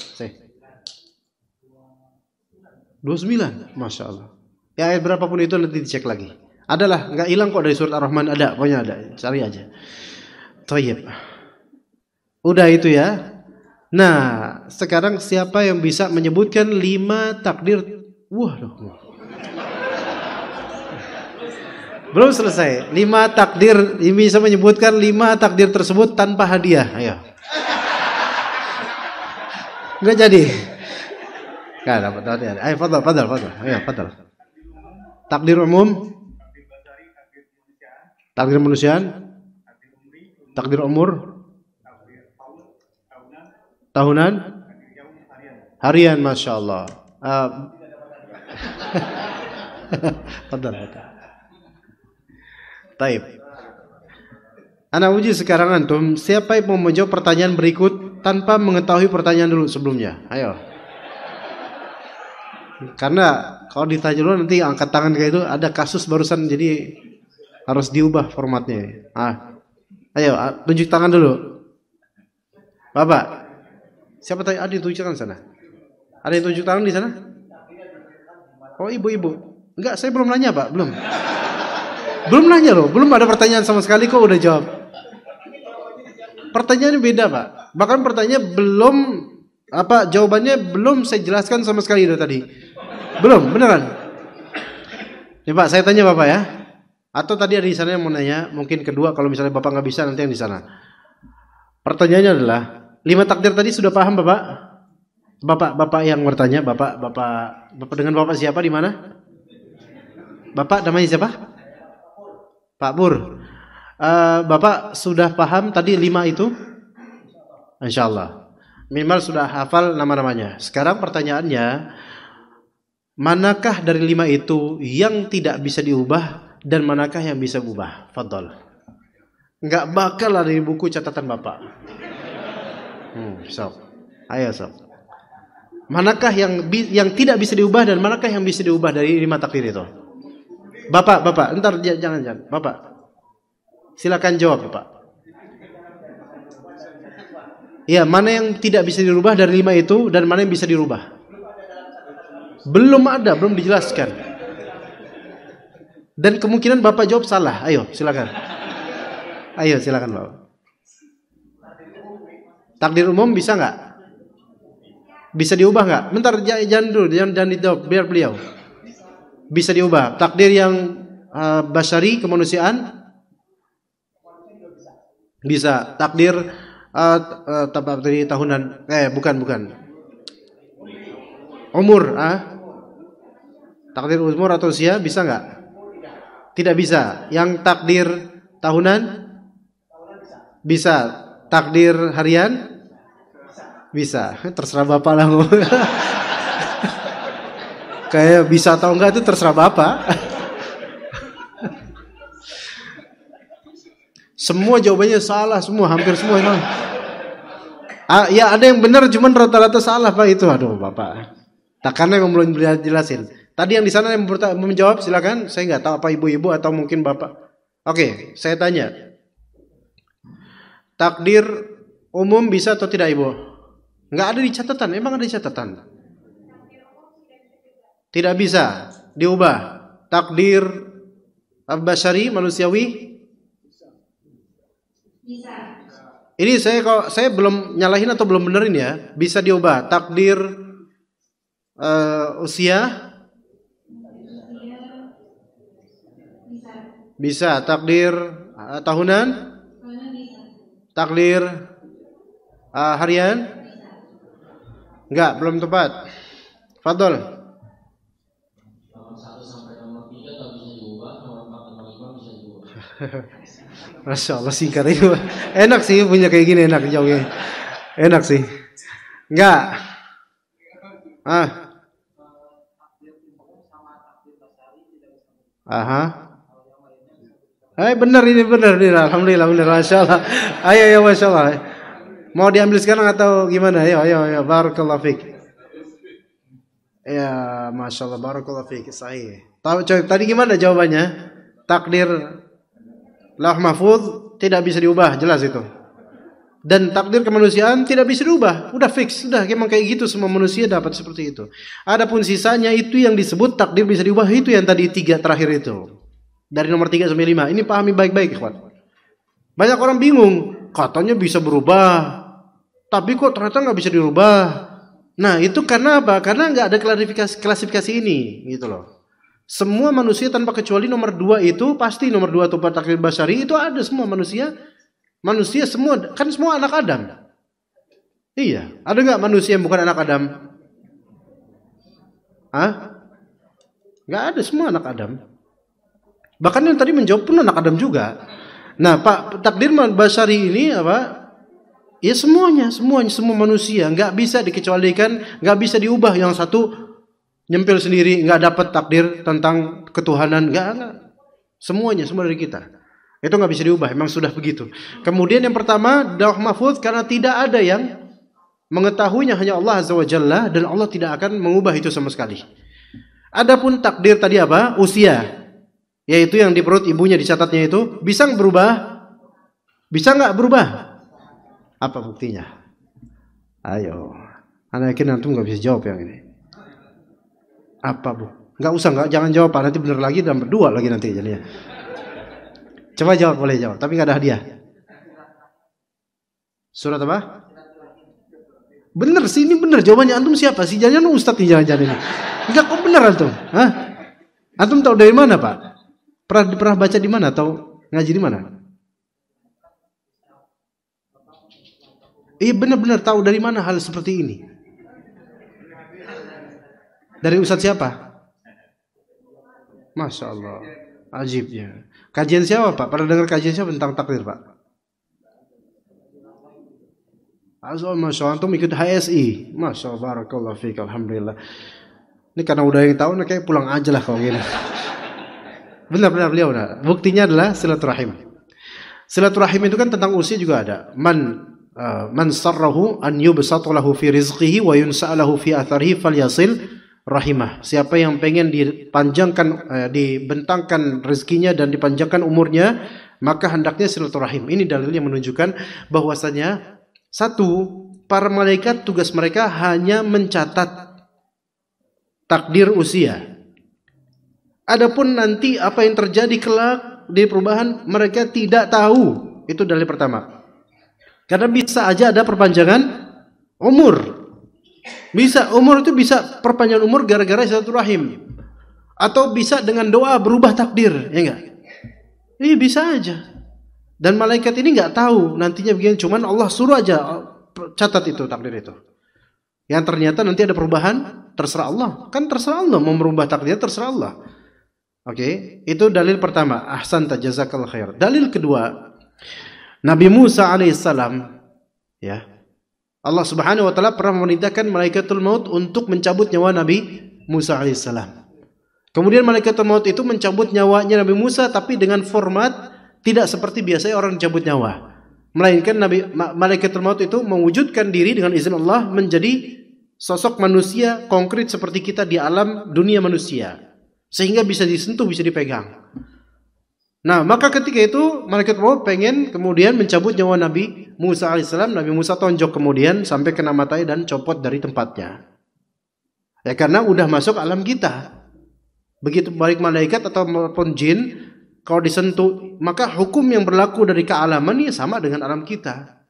29. Masya Allah. Ya, ayat berapapun itu nanti dicek lagi. Adalah, nggak hilang kok dari surat Ar-Rahman, ada, pokoknya ada. Cari aja. Thayyib. Udah itu ya. Nah, sekarang siapa yang bisa menyebutkan 5 takdir? Waduh. Belum selesai. 5 takdir, ini bisa menyebutkan 5 takdir tersebut tanpa hadiah. Ayo. Enggak jadi. Enggak dapat hadiah. Ayo, fadal. Ayo, fadal. Takdir umum, takdir manusiaan, takdir umur, tahunan, harian, masya Allah. Fadal. Taib. Ana uji sekarang antum, siapa yang mau menjawab pertanyaan berikut tanpa mengetahui pertanyaan dulu sebelumnya? Ayo. Karena kalau ditanya dulu nanti angkat tangan kayak itu ada kasus barusan, jadi harus diubah formatnya. Ayo, tunjuk tangan dulu. Bapak. Siapa tanya? Ada yang tunjuk tangan sana? Ada yang tunjuk tangan di sana? Oh, ibu-ibu. Enggak, saya belum nanya, Pak. Belum nanya loh, belum ada pertanyaan sama sekali kok udah jawab. Pertanyaannya beda, Pak. Bahkan pertanyaannya belum jawabannya belum saya jelaskan sama sekali dari tadi. Belum, beneran. Ya, Pak, saya tanya Bapak ya. Atau tadi ada di sana yang mau nanya, mungkin kedua kalau misalnya Bapak nggak bisa nanti yang di sana. Pertanyaannya adalah 5 takdir tadi sudah paham, Bapak? Bapak yang bertanya, Bapak dengan Bapak siapa di mana? Bapak namanya siapa? Pak Pur, Bapak sudah paham tadi 5 itu? Insya Allah. Minimal sudah hafal nama-namanya. Sekarang pertanyaannya, manakah dari 5 itu yang tidak bisa diubah dan manakah yang bisa diubah? Fadhol. Enggak bakal ada di buku catatan Bapak. Sob. Ayo, sob. Manakah yang tidak bisa diubah dan manakah yang bisa diubah dari 5 takdir itu? Bapak, entar jangan. Bapak, silakan jawab, Bapak. Ya, mana yang tidak bisa dirubah dari 5 itu dan mana yang bisa dirubah? Belum dijelaskan. Dan kemungkinan Bapak jawab salah. Ayo, silakan. Bapak. Takdir umum bisa nggak? Bisa diubah nggak? Bentar, jangan dulu, jangan dijawab, biar beliau. Bisa diubah. Takdir yang basyari, kemanusiaan, Bisa. Takdir tadi tahunan. Bukan. Umur, takdir umur atau usia bisa nggak? Tidak bisa. Yang takdir tahunan bisa. Takdir harian bisa. Terserah Bapak lah. Kayak bisa atau enggak itu terserah Bapak. Semua jawabannya salah semua, hampir semua. Ya ada yang benar, cuman rata-rata salah Pak itu. Aduh Bapak. Karena yang belum jelasin. Tadi yang di sana yang menjawab silakan. Saya nggak tahu apa ibu-ibu atau mungkin Bapak. Oke, saya tanya. Takdir umum bisa atau tidak Ibu? Nggak ada di catatan. Emang ada di catatan? Tidak bisa diubah. Takdir basyari, manusiawi? Bisa. Ini saya belum nyalahin atau belum benerin ya. Bisa diubah. Takdir usia? Bisa. Takdir tahunan? Takdir harian? Enggak, belum tepat. Fadol. Masya Allah singkat itu. Enak sih punya kayak gini, enak jawabnya. Enak sih. Enggak. Benar ini benar. Alhamdulillah benar. Masya Allah. Ayo Masya Allah. Mau diambil sekarang atau gimana? Ayo. Barakallahu fiik. Ya, Masya Allah. Barakallahu fiik. Sahih. Tadi gimana jawabannya? Takdir Lauh Mahfuz tidak bisa diubah, jelas itu. Dan takdir kemanusiaan tidak bisa diubah, udah fix, sudah emang kayak gitu, semua manusia dapat seperti itu. Adapun sisanya itu yang disebut takdir bisa diubah, itu yang tadi 3 terakhir itu. Dari nomor 3 sampai 5. Ini pahami baik-baik, ikhwan. Banyak orang bingung, katanya bisa berubah, tapi kok ternyata nggak bisa dirubah. Nah, itu karena apa? Karena nggak ada klasifikasi ini, gitu loh. Semua manusia tanpa kecuali nomor 2 itu pasti nomor 2 atau takdir basyari itu ada semua manusia. Manusia semua kan semua anak Adam. Iya, ada nggak manusia yang bukan anak Adam? Nggak ada, semua anak Adam. Bahkan yang tadi menjawab pun anak Adam juga. Nah, Pak, takdir basyari ini apa? Ya semuanya semua manusia nggak bisa dikecualikan, nggak bisa diubah. Yang satu nyempil sendiri, nggak dapat takdir tentang ketuhanan, nggak. Semua dari kita. Itu nggak bisa diubah, memang sudah begitu. Kemudian yang pertama, Lauh Mahfuz, karena tidak ada yang mengetahuinya, hanya Allah Azza wa Jalla, dan Allah tidak akan mengubah itu sama sekali. Adapun takdir tadi apa? Usia, yaitu yang di perut ibunya dicatatnya itu, bisa nggak berubah? Bisa nggak berubah? Apa buktinya? Ayo, anak yakin antum nggak bisa jawab yang ini. Apa Bu? Jangan jawab Pak, nanti bener lagi dan berdua lagi nanti jadinya. Coba jawab, boleh jawab, tapi nggak ada hadiah. Surat apa? Bener sih, ini bener jawabannya. Antum siapa sih? Jangan Ustadz nih, jangan ini. Enggak, kok bener antum? Antum tahu dari mana Pak? Pernah baca di mana atau ngaji di mana? Iya benar-benar tahu dari mana hal seperti ini. Dari Ustadz siapa? Masya Allah, ajibnya. Kajian siapa Pak? Pernah dengar kajian siapa tentang takdir Pak? Masya Allah, antum ikut HSI. Masya Allah, barakallahu fiik, alhamdulillah. Ini karena udah yang tahu, kayak pulang aja lah kalau gini. Benar-benar beliau. Buktinya adalah silaturahim. Silaturahim itu kan tentang usia juga ada. Man sarrahu an yubsata lahu fi rizqihi wa yunsa'alahu fi atharihi falyasil rahimah. Siapa yang pengen dibentangkan rezekinya dan dipanjangkan umurnya, maka hendaknya silaturahim. Ini dalil yang menunjukkan bahwasanya para malaikat tugas mereka hanya mencatat takdir usia. Adapun nanti apa yang terjadi kelak di perubahan mereka tidak tahu. Itu dalil pertama. Karena bisa aja ada perpanjangan umur. Umur itu bisa perpanjangan umur gara-gara silaturahim. Atau bisa dengan doa berubah takdir, ya enggak? Iya bisa aja. Dan malaikat ini nggak tahu nantinya begini, cuman Allah suruh aja catat itu takdir itu. Yang ternyata nanti ada perubahan, terserah Allah. Kan terserah Allah mau merubah takdir, terserah Allah. Oke, itu dalil pertama. Ahsanta jazakallahu khair. Dalil kedua, Nabi Musa alaihissalam, ya, Allah Subhanahu wa taala pernah memerintahkan malaikatul maut untuk mencabut nyawa Nabi Musa alaihissalam. Kemudian malaikatul maut itu mencabut nyawanya Nabi Musa, tapi dengan format tidak seperti biasanya orang mencabut nyawa. Melainkan malaikatul maut itu mewujudkan diri dengan izin Allah menjadi sosok manusia konkret seperti kita di alam dunia manusia, sehingga bisa disentuh, bisa dipegang. Nah, maka ketika itu malaikat maut pengen kemudian mencabut nyawa Nabi Musa alaihissalam. Nabi Musa tonjok kemudian sampai kena matanya dan copot dari tempatnya. Ya, karena udah masuk alam kita. Begitu baik malaikat ataupun jin, kalau disentuh, maka hukum yang berlaku dari kealaman ini sama dengan alam kita.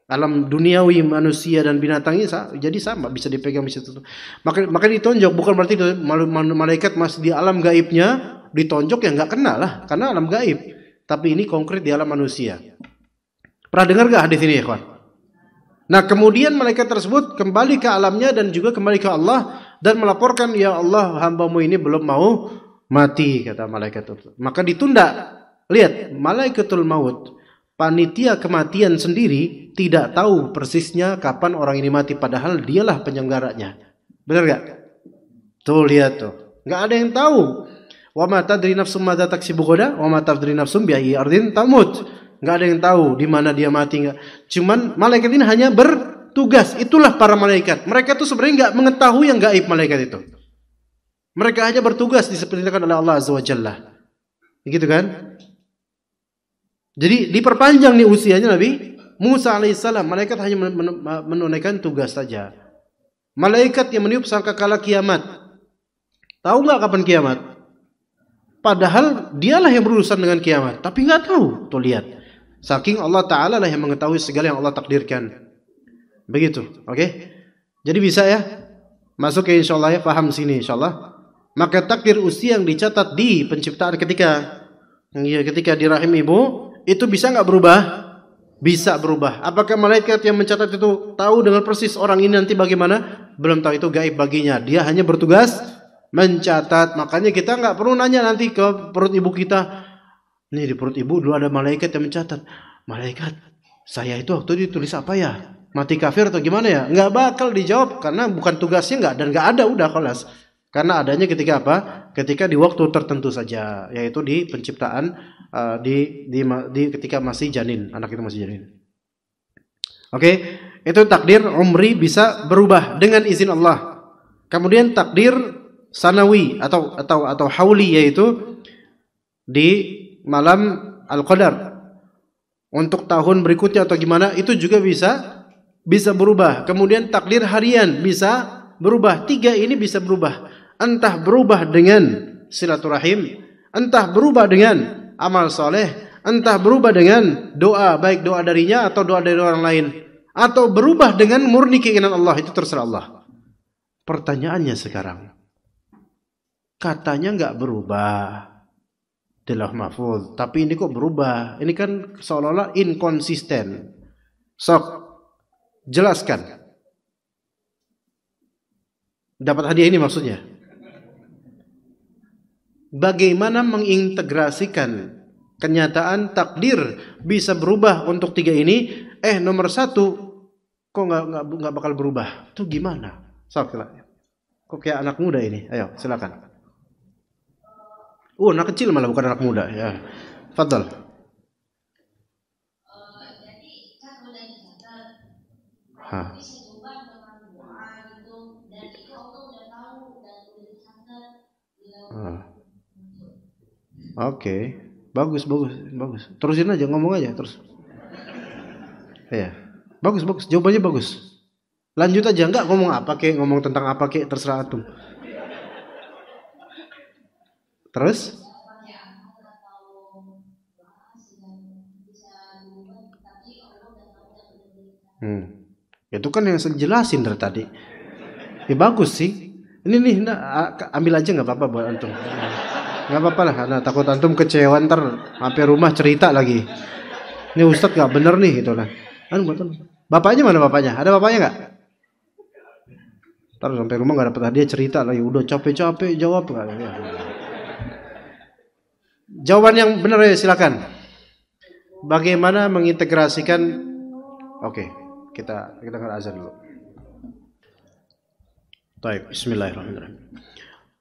Alam duniawi manusia dan binatang ini jadi sama, bisa dipegang, bisa tutup. Maka ditonjok, bukan berarti malaikat masih di alam gaibnya ditonjok, ya nggak kena lah, karena alam gaib. Tapi ini konkret di alam manusia. Pernah dengar gak hadis ini, ya kawan? Nah, kemudian malaikat tersebut kembali ke alamnya dan juga kembali ke Allah dan melaporkan, ya Allah, hambamu ini belum mau mati, kata malaikat itu. Maka ditunda. Lihat, malaikatul maut, panitia kematian sendiri tidak tahu persisnya kapan orang ini mati, padahal dialah penyelenggaranya. Benar gak? Tuh, lihat tuh. Gak ada yang tahu. Wa ma tadri nafsum madza taksibu ghadan wa ma tadri nafsum bi ayyi ardin tamut. Gak ada yang tahu di mana dia mati, enggak. Cuman malaikat ini hanya bertugas. Itulah para malaikat. Mereka tuh sebenarnya enggak mengetahui yang gaib malaikat itu. Mereka hanya bertugas diperintahkan oleh Allah Azza wa Jalla. Begitu kan? Jadi diperpanjang nih usianya Nabi Musa alaihissalam. Malaikat hanya menunaikan tugas saja. Malaikat yang meniup sangkakala kiamat. Tahu nggak kapan kiamat? Padahal dialah yang berurusan dengan kiamat, tapi nggak tahu. Tuh lihat. Saking Allah Ta'ala lah yang mengetahui segala yang Allah takdirkan. Begitu, oke? Jadi bisa ya? Masuk ya insyaAllah ya, paham sini insyaAllah. Maka takdir usia yang dicatat di penciptaan ketika di rahim ibu itu bisa nggak berubah? Bisa berubah. Apakah malaikat yang mencatat itu tahu dengan persis orang ini nanti bagaimana? Belum tahu, itu gaib baginya. Dia hanya bertugas mencatat. Makanya kita nggak perlu nanya nanti ke perut ibu kita. Nih di perut ibu dulu ada malaikat yang mencatat. Malaikat, saya itu waktu ditulis apa ya? Mati kafir atau gimana ya? Nggak bakal dijawab karena bukan tugasnya, nggak, dan nggak ada, udah kelas. Karena adanya ketika apa? Ketika di waktu tertentu saja, yaitu di penciptaan, ketika masih janin, anak itu masih janin. Oke, itu takdir umri bisa berubah dengan izin Allah. Kemudian takdir sanawi atau hauli, yaitu di malam al-qadar untuk tahun berikutnya atau gimana, itu juga bisa berubah. Kemudian takdir harian bisa berubah. 3 ini bisa berubah. Entah berubah dengan silaturahim, entah berubah dengan amal soleh, entah berubah dengan doa, baik doa darinya atau doa dari orang lain, atau berubah dengan murni keinginan Allah. Itu terserah Allah. Pertanyaannya sekarang, katanya nggak berubah di Lauh Mahfuz, tapi ini kok berubah? Ini kan seolah-olah inkonsisten. Sok, jelaskan. Dapat hadiah ini maksudnya. Bagaimana mengintegrasikan kenyataan takdir bisa berubah untuk 3 ini? Nomor 1 kok nggak bakal berubah? Itu gimana? Sok, kok kayak anak muda ini? Ayo, silakan. Anak kecil malah, bukan anak muda ya. Fadhal. Jadi kan udah dicatat. Bisa berubah dengan doa gitu, dan itu Allah udah tahu dan udah dicatat. Oke, bagus. Terusin aja, ngomong aja terus. Ya, bagus. Jawabannya bagus. Lanjut aja, enggak ngomong apa kek, ngomong tentang apa kek, terserah antum. Terus? Itu kan yang saya jelasin dari tadi. Ya bagus sih. Ini nih, ambil aja nggak apa-apa buat antum. Nggak apa-apa lah, takut antum kecewa ntar sampai rumah cerita lagi. Ini Ustadz nggak bener nih gitu lah. Bapaknya mana bapaknya? Ada bapaknya nggak? Ntar sampai rumah nggak dapet hadiah cerita lagi. Udah capek-capek jawab nggak? Ya. Jawaban yang benar ya silakan. Bagaimana mengintegrasikan? Oke, kita dengar azan dulu. Baik, Bismillahirrahmanirrahim.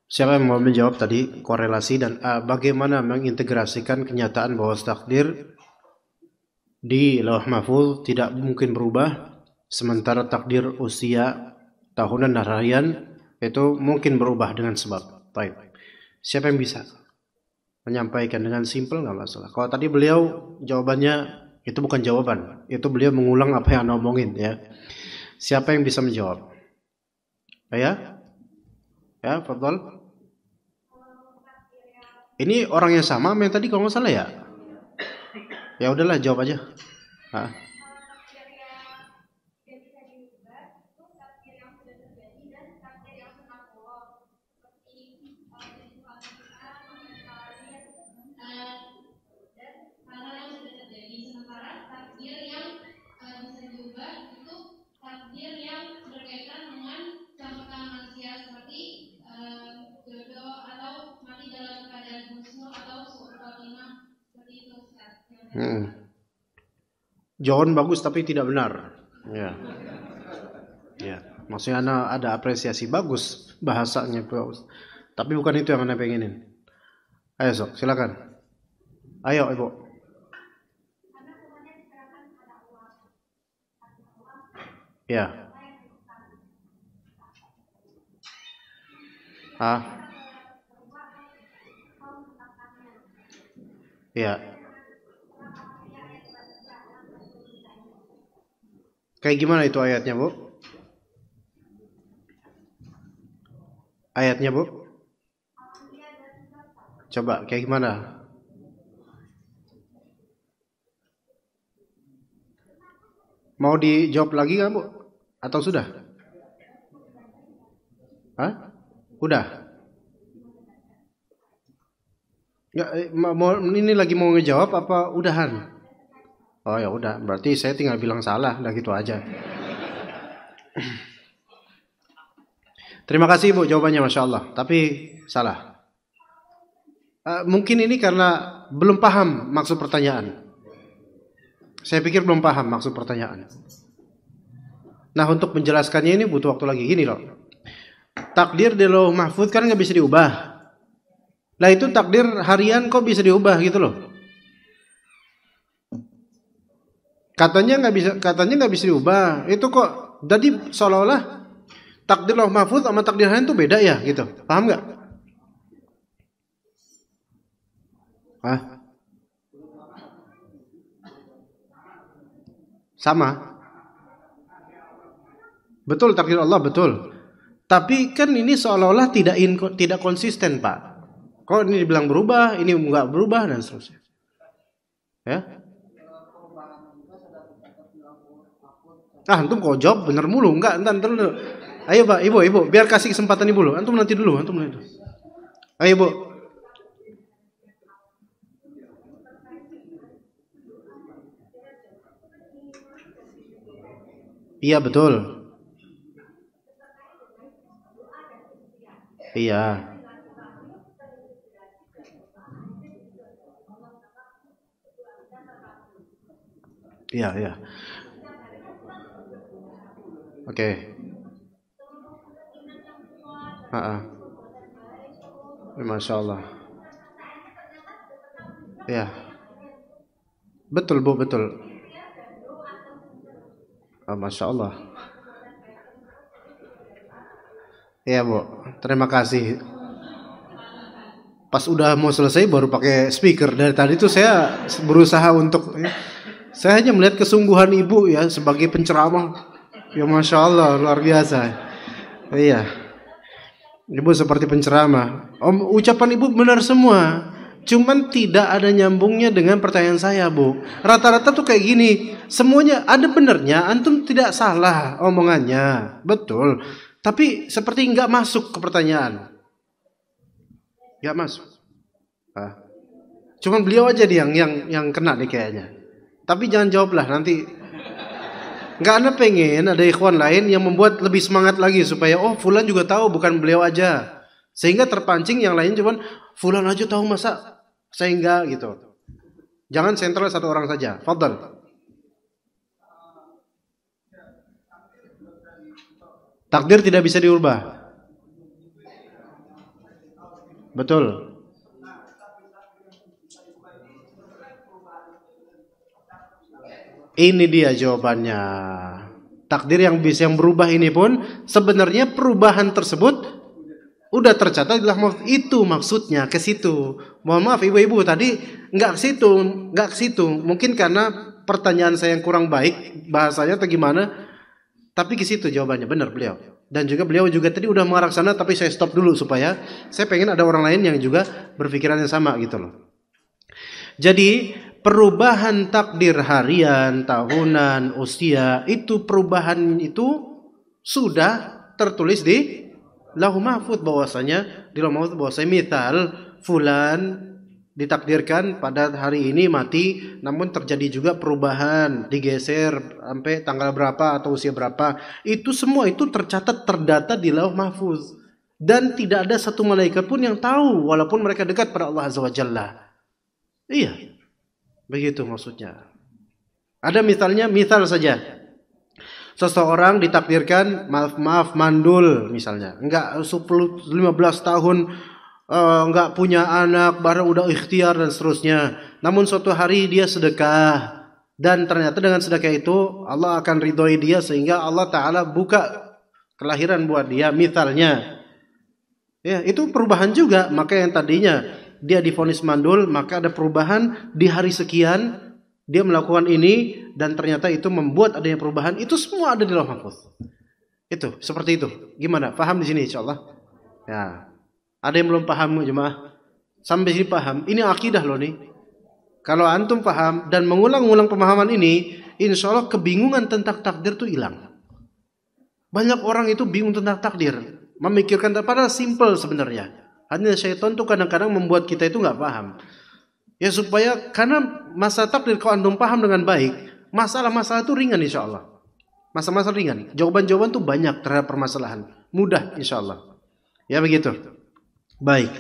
Siapa yang mau menjawab tadi korelasi dan bagaimana mengintegrasikan kenyataan bahwa takdir di Lauh Mahfuz tidak mungkin berubah, sementara takdir usia, tahunan dan harian itu mungkin berubah dengan sebab. Baik. Siapa yang bisa menyampaikan dengan simpel nggak masalah. Kalau tadi beliau jawabannya itu bukan jawaban, itu beliau mengulang apa yang Anda omongin ya. Siapa yang bisa menjawab? Ya, fadhal. Ini orang yang sama yang tadi kalau nggak salah ya. Ya udahlah jawab aja. Jawaban bagus tapi tidak benar. Ya. Maksudnya ada apresiasi bagus, bahasanya bagus. Tapi bukan itu yang Anda pengenin. Ayo sok, silakan. Ayo Ibu. Ya. Ya. Kayak gimana itu ayatnya, Bu? Ayatnya, Bu? Coba, kayak gimana? Mau dijawab lagi nggak, Bu? Atau sudah? Udah? Nggak, ini lagi mau ngejawab apa udahan? Oh ya udah, berarti saya tinggal bilang salah, udah gitu aja. Terima kasih Bu jawabannya, Masya Allah. Tapi salah. Mungkin ini karena belum paham maksud pertanyaan. Saya pikir belum paham maksud pertanyaan. Nah untuk menjelaskannya ini butuh waktu lagi. Gini loh, takdir di Lauh Mahfuz kan nggak bisa diubah. Lah itu takdir harian kok bisa diubah gitu loh. Katanya nggak bisa diubah. Itu kok jadi seolah-olah takdir Lauh Mahfuz sama takdir harian itu beda ya gitu. Paham nggak? Sama. Betul takdir Allah betul. Tapi kan ini seolah-olah tidak konsisten, Pak. Kok ini dibilang berubah, ini nggak berubah dan seterusnya. Ya. Antum kok jawab bener mulu, enggak, entar dulu. Ayo Pak, Ibu, biar kasih kesempatan Ibu dulu. Antum nanti dulu. Ayo Bu. Iya betul. Iya. Iya. Oke. Masya Allah. Ya. Betul Bu, betul. Masya Allah. Ya Bu, terima kasih. Pas udah mau selesai baru pakai speaker. Dari tadi tuh saya berusaha untuk, saya hanya melihat kesungguhan Ibu ya sebagai penceramah. Ya Masya Allah, luar biasa. Iya. Ibu seperti penceramah. Ucapan Ibu benar semua. Cuman tidak ada nyambungnya dengan pertanyaan saya, Bu. Rata-rata tuh kayak gini. Semuanya ada benernya. Antum tidak salah omongannya. Betul. Tapi seperti nggak masuk ke pertanyaan. Nggak masuk. Cuman beliau aja nih yang kena nih kayaknya. Tapi jangan jawablah nanti. Nggak, Anda pengen ada ikhwan lain yang membuat lebih semangat lagi supaya oh fulan juga tahu, bukan beliau aja. Sehingga terpancing yang lain cuman fulan aja tahu masa saya enggak gitu. Jangan sentral satu orang saja. Fadhal. Takdir tidak bisa diubah. Betul. Ini dia jawabannya. Takdir yang berubah ini pun sebenarnya perubahan tersebut udah tercatat di lauh mahfuz. Itu maksudnya ke situ. Mohon maaf ibu-ibu tadi nggak ke situ. Mungkin karena pertanyaan saya yang kurang baik bahasanya atau gimana. Tapi ke situ jawabannya, benar beliau. Dan juga beliau juga tadi udah mengarah sana, tapi saya stop dulu supaya saya pengen ada orang lain yang juga berpikiran yang sama gitu loh. Jadi perubahan takdir harian, tahunan, usia, itu perubahan itu sudah tertulis di lauh mahfuz bahwasanya di lauh mahfuz bahwasanya misal fulan ditakdirkan pada hari ini mati, namun terjadi juga perubahan, digeser sampai tanggal berapa atau usia berapa. Itu semua itu tercatat, terdata di lauh mahfuz. Dan tidak ada satu malaikat pun yang tahu, walaupun mereka dekat pada Allah Azza wa Jalla. Iya, begitu maksudnya. Ada misal saja. Seseorang ditakdirkan, maaf mandul misalnya. Enggak 15 tahun enggak punya anak, baru udah ikhtiar dan seterusnya. Namun suatu hari dia sedekah dan ternyata dengan sedekah itu Allah akan ridhoi dia sehingga Allah Ta'ala buka kelahiran buat dia misalnya. Ya, itu perubahan juga. Maka yang tadinya dia divonis mandul, maka ada perubahan di hari sekian dia melakukan ini dan ternyata itu membuat adanya perubahan. Itu semua ada di lauh mahfuz. Itu seperti itu. Gimana? Paham di sini insyaallah? Ya. Ada yang belum paham jemaah? Sampai sini paham. Ini akidah loh nih. Kalau antum paham dan mengulang-ulang pemahaman ini, insya Allah kebingungan tentang takdir itu hilang. Banyak orang itu bingung tentang takdir, memikirkan padahal simple sebenarnya. Hanya syaitan tuh kadang-kadang membuat kita itu nggak paham. Ya supaya karena masalah takdir kalau antum paham dengan baik, masalah-masalah itu ringan insya Allah. Masalah-masalah ringan. Jawaban-jawaban tuh banyak terhadap permasalahan. Mudah insya Allah. Ya begitu. Baik,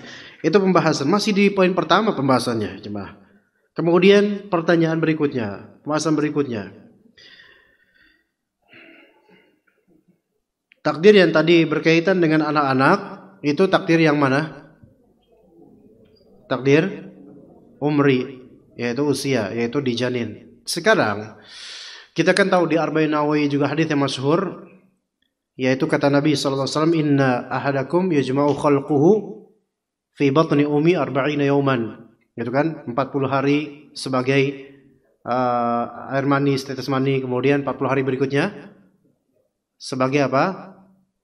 itu pembahasan. Masih di poin pertama pembahasannya, jemaah. Kemudian pertanyaan berikutnya, pembahasan berikutnya. Takdir yang tadi berkaitan dengan anak-anak, itu takdir yang mana? Takdir umri, yaitu usia, yaitu di janin. Sekarang, kita kan tahu di Arba'in Nawawi juga hadis yang masyhur, yaitu kata Nabi SAW, Inna ahadakum yajma'u khalquhu fi batni ummi 40 yawman. Itu kan 40 hari sebagai air mani, tetes mani, kemudian 40 hari berikutnya sebagai apa?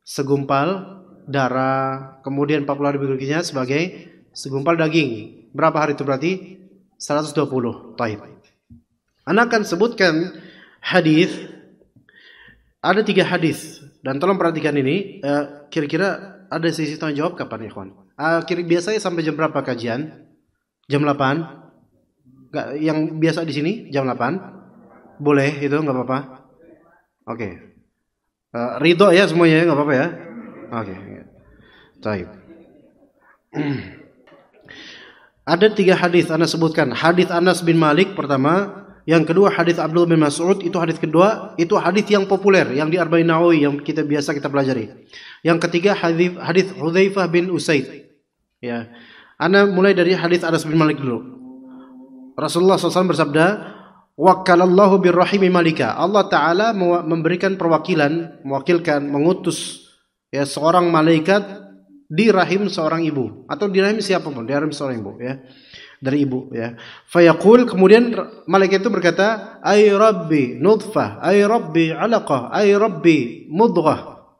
Segumpal darah, kemudian 40 hari berikutnya sebagai segumpal daging. Berapa hari itu berarti? 120. Taib. Ana akan sebutkan hadis. Ada 3 hadis dan tolong perhatikan ini. Kira-kira ada sesi tanya jawab kapan ikhwan? Biasanya sampai jam berapa kajian? Jam 8? Enggak, yang biasa di sini jam 8? Boleh itu enggak apa-apa. Oke. Ridho ya semuanya enggak apa-apa ya. Oke. Baik. Ada 3 hadis Anda sebutkan. Hadis Anas bin Malik pertama, yang kedua hadis Abdullah bin Mas'ud, itu hadis kedua, itu hadis yang populer yang di Arba'in Nawawi yang kita pelajari. Yang ketiga hadis Hudzaifah bin Usaid. Ya. Ana mulai dari hadis Anas bin Malik dulu. Rasulullah SAW bersabda, "Wakkalallahu birrahimi malika." Allah Ta'ala memberikan perwakilan, mengutus ya seorang malaikat di rahim seorang ibu atau di rahim siapapun, di rahim seorang ibu ya. Dari ibu ya. Fayaqul, kemudian malaikat itu berkata, "Ay Rabbi nutfah, ay Rabbi 'alaqah, ay Rabbi mudghah."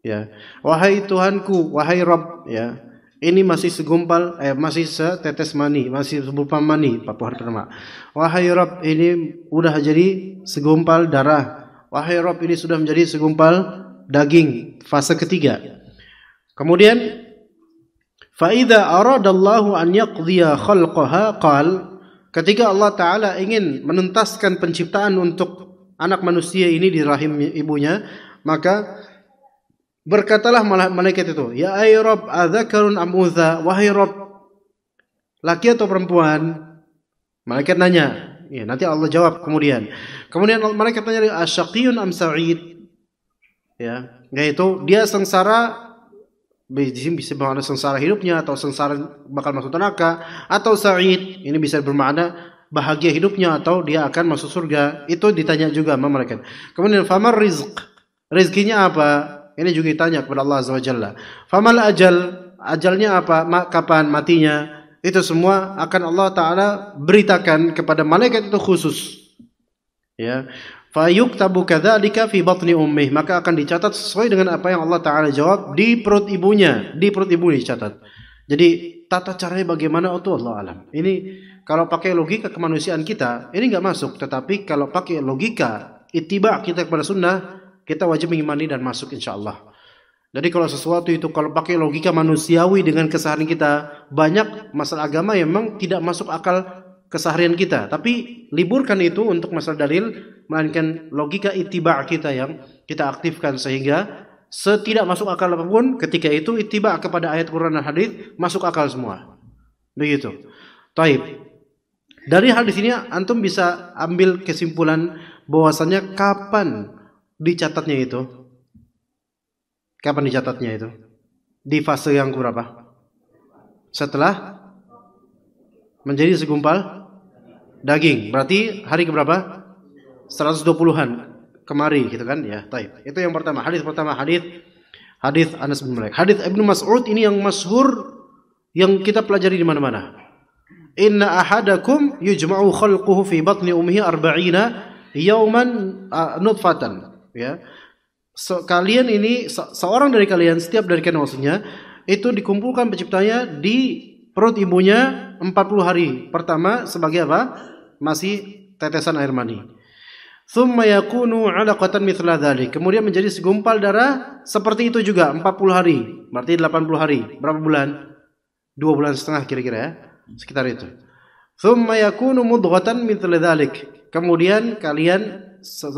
Ya. Wahai Tuhanku, wahai Rabb ya. Ini masih segumpal, masih setetes mani, masih serupa mani 40 hari pertama. Wahai Rabb, ini udah jadi segumpal darah. Wahai Rabb, ini sudah menjadi segumpal daging, fase ketiga. Kemudian, fa idza aradallahu an yaqdiya khalqaha qal, ketika Allah Ta'ala ingin menuntaskan penciptaan untuk anak manusia ini di rahim ibunya, maka berkatalah malaikat itu, ya ay Rabb, adzakarun am untha, wahai Rabb, laki atau perempuan? Malaikat nanya, ya, nanti Allah jawab kemudian. Kemudian malaikat tanya, asyaqiyun am sa'id? Ya, yaitu dia sengsara, bisa bermakna sengsara hidupnya atau sengsara bakal masuk neraka, atau sa'id, ini bisa bermakna bahagia hidupnya atau dia akan masuk surga. Itu ditanya juga sama malaikat. Kemudian famar rizq, rizkinya apa? Ini juga ditanya kepada Allah Azza wa Jalla. Famal ajal, ajalnya apa? Kapan matinya? Itu semua akan Allah Ta'ala beritakan kepada malaikat itu khusus. Ya. Fayuktabu kadzalika fi batni ummih, maka akan dicatat sesuai dengan apa yang Allah Ta'ala jawab di perut ibunya. Di perut ibunya dicatat. Jadi tata caranya bagaimana itu Allah alam. Ini kalau pakai logika kemanusiaan kita, ini nggak masuk. Tetapi kalau pakai logika ittiba kita kepada sunnah, kita wajib mengimani dan masuk insya Allah. Jadi kalau sesuatu itu kalau pakai logika manusiawi dengan keseharian kita, banyak masalah agama yang memang tidak masuk akal keseharian kita. Tapi liburkan itu untuk masalah dalil, melainkan logika ittiba kita yang kita aktifkan sehingga setidak masuk akal apapun ketika itu ittiba kepada ayat Quran dan hadis masuk akal semua. Begitu. Taib. Dari hadis ini antum bisa ambil kesimpulan bahwasanya kapan dicatatnya itu? Kapan dicatatnya itu? Di fase yang berapa? Setelah menjadi segumpal daging. Berarti hari keberapa? 120-an kemari gitu kan ya. Taib. Itu yang pertama. Hadis pertama, hadis Anas bin Malik. Hadis Ibnu Mas'ud ini yang masyhur yang kita pelajari di mana-mana. Inna ahadakum yujma'u khalquhu fi batni ummihi 40 yawman nutfatan, ya. Kalian ini seorang dari kalian, setiap dari kalian maksudnya itu dikumpulkan penciptanya di perut ibunya 40 hari. Pertama sebagai apa? Masih tetesan air mani. Tsumma yakunu 'alaqatan mithla dzalik. Kemudian menjadi segumpal darah seperti itu juga 40 hari. Berarti 80 hari. Berapa bulan? 2 bulan setengah kira-kira ya. Sekitar itu. Tsumma yakunu mudghatan mithla dzalik. Kemudian kalian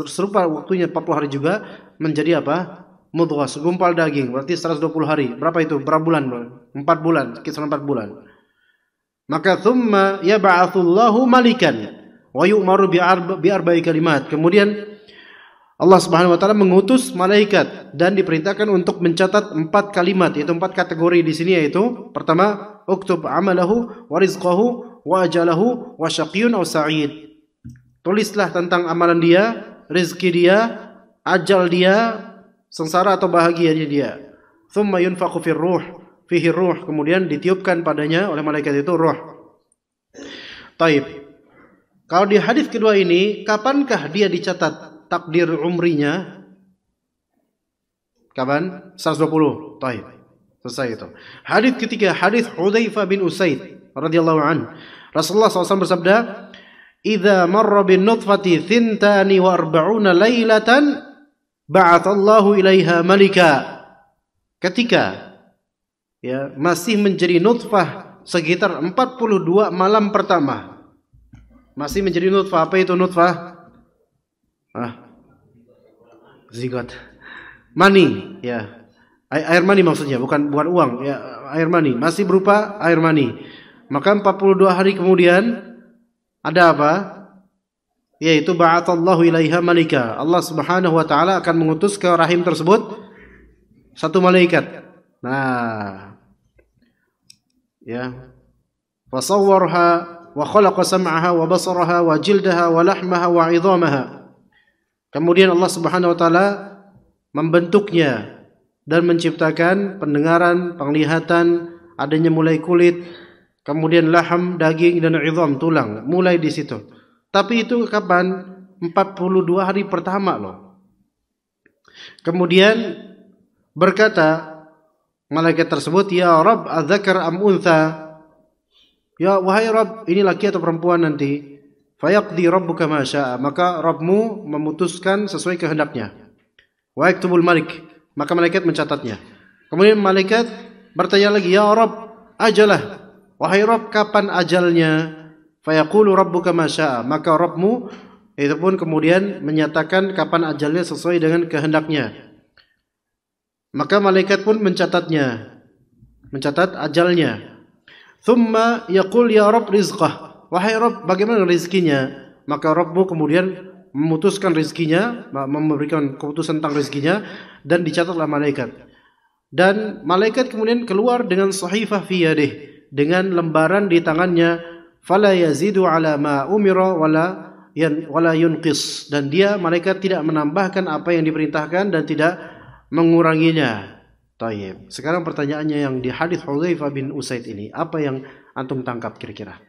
serupa waktunya 40 hari juga menjadi apa? Mudghah, segumpal daging. Berarti 120 hari. Berapa itu? Berapa bulan? 4 bulan, kisaran 4 bulan. Maka thumma yab'atsullahu malikan wa yu'maru bi arba'i kalimat. Kemudian Allah Subhanahu wa taala mengutus malaikat dan diperintahkan untuk mencatat 4 kalimat, yaitu 4 kategori di sini, yaitu pertama, uktub amalahu wa rizqahu wa ajalahu wa syaqiyyun aw sa'id. Tulislah tentang amalan dia, rezeki dia, ajal dia, sengsara atau bahagianya dia. Thumma yunfaqu fihi ruh, kemudian ditiupkan padanya oleh malaikat itu ruh. Taib. Kalau di hadis kedua ini, kapankah dia dicatat takdir umrinya? Kapan? 120. Taib. Selesai itu. Hadis ketiga, hadis Hudzaifah bin Usaid radhiyallahu anhu. Rasulullah SAW bersabda, "Idza marra bin nutfati 42 lailatan ba'atsallahu ilaiha malika." Ketika ya masih menjadi nutfah sekitar 42 malam pertama. Masih menjadi nutfah. Apa itu nutfah? Zigot. Mani, ya. Air mani maksudnya, bukan uang, ya, air mani. Masih berupa air mani. Maka 42 hari kemudian ada apa? Yaitu ba'atsallahu ilaiha malika. Allah Subhanahu wa taala akan mengutus ke rahim tersebut satu malaikat. Nah, ya. Fasawwarha wa khalaqa sam'aha wa basaraha wa jildaha wa lahmaha wa 'idhamaha. Kemudian Allah Subhanahu wa taala membentuknya dan menciptakan pendengaran, penglihatan, adanya mulai kulit, kemudian laham, daging dan 'idham, tulang, mulai di situ. Tapi itu kapan? 42 hari pertama loh. Kemudian berkata malaikat tersebut, "Ya Rabb, adzakar am untha?" Ya wahai Rabb, ini laki atau perempuan nanti. Fayaqdi rabbuka ma syaa, maka Rabbmu memutuskan sesuai kehendaknya. Wa yaktubul malik, maka malaikat mencatatnya. Kemudian malaikat bertanya lagi, "Ya Rabb, ajalah." Wahai Rabb, kapan ajalnya? Fayaqulu rabbuka ma syaa, maka Rabbmu itu pun kemudian menyatakan kapan ajalnya sesuai dengan kehendaknya. Maka malaikat pun mencatat ajalnya. Thumma yaqul ya Rabb rizqah, wahai Rabb bagaimana rezekinya? Maka Rabbmu kemudian memutuskan rezekinya, memberikan keputusan tentang rezekinya, dan dicatatlah malaikat. Dan malaikat kemudian keluar dengan sahifah fi yadih, dengan lembaran di tangannya, fala yazidu ala ma umira wala yunqis, dan dia malaikat tidak menambahkan apa yang diperintahkan dan tidak menguranginya. Tayyib. Sekarang pertanyaannya yang di hadis Hudzaifah bin Usaid ini, apa yang antum tangkap kira-kira?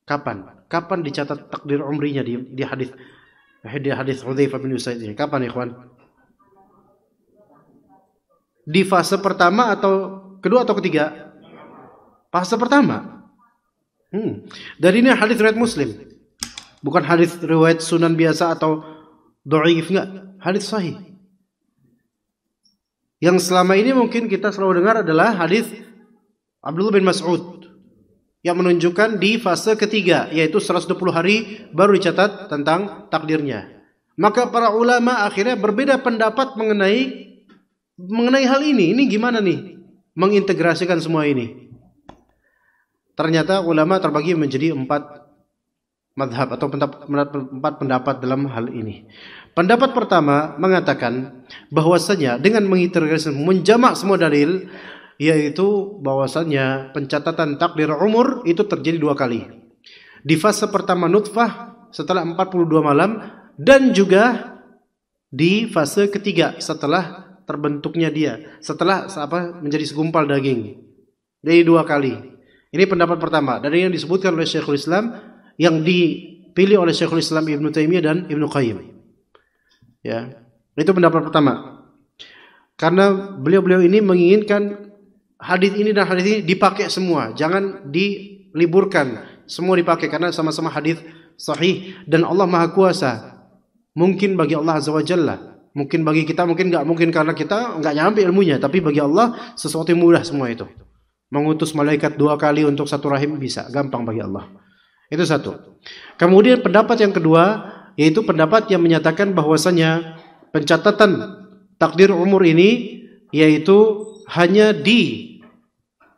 Kapan dicatat takdir umrinya di hadis Hudzaifah bin Usaid ini? Kapan, ikhwan? Di fase pertama atau kedua atau ketiga? Fase pertama. Dan ini hadis riwayat Muslim. Bukan hadis riwayat Sunan biasa atau dhaif, enggak. Hadis sahih. Yang selama ini mungkin kita selalu dengar adalah hadis Abdullah bin Mas'ud yang menunjukkan di fase ketiga, yaitu 120 hari baru dicatat tentang takdirnya. Maka para ulama akhirnya berbeda pendapat mengenai hal ini. Ini gimana nih mengintegrasikan semua ini? Ternyata ulama terbagi menjadi 4 madhab atau 4 pendapat dalam hal ini. Pendapat pertama mengatakan bahwasanya dengan mengintegrasikan, menjamak semua dalil, yaitu bahwasanya pencatatan takdir umur itu terjadi 2 kali. Di fase pertama nutfah setelah 42 malam, dan juga di fase ketiga setelah terbentuknya dia, setelah menjadi segumpal daging. Jadi 2 kali. Ini pendapat pertama dari yang disebutkan oleh Syekhul Islam, yang dipilih oleh Syekhul Islam Ibnu Taimiyah dan Ibnu Qayyim. Ya, itu pendapat pertama. Karena beliau-beliau ini menginginkan hadis ini dan hadis ini dipakai semua, jangan diliburkan, semua dipakai karena sama-sama hadis sahih dan Allah Maha Kuasa. Mungkin bagi Allah Azza wa Jalla, mungkin bagi kita mungkin enggak mungkin karena kita enggak nyampe ilmunya, tapi bagi Allah sesuatu yang mudah semua itu. Mengutus malaikat 2 kali untuk satu rahim bisa, gampang bagi Allah. Itu satu. Kemudian pendapat yang kedua, yaitu pendapat yang menyatakan bahwasanya pencatatan takdir umur ini yaitu hanya di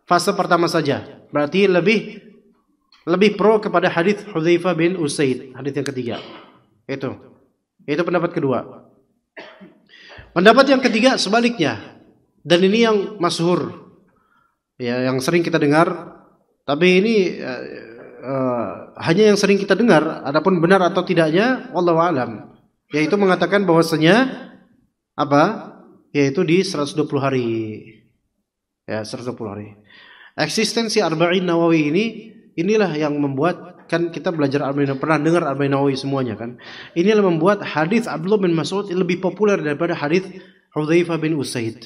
fase pertama saja. Berarti lebih pro kepada hadis Hudzaifah bin Usaid, hadis yang ketiga. Itu pendapat kedua. Pendapat yang ketiga sebaliknya. Dan ini yang masyhur. Ya, yang sering kita dengar, tapi ini hanya yang sering kita dengar, adapun benar atau tidaknya wallahu alam, yaitu mengatakan bahwasanya yaitu di 120 hari. Ya, 120 hari. Eksistensi Arba'in Nawawi inilah yang membuat, kan kita belajar Arba'in, pernah dengar Arba'in Nawawi semuanya kan. Inilah membuat hadis Abdullah bin Mas'ud lebih populer daripada hadis Hudzaifah bin Usaid.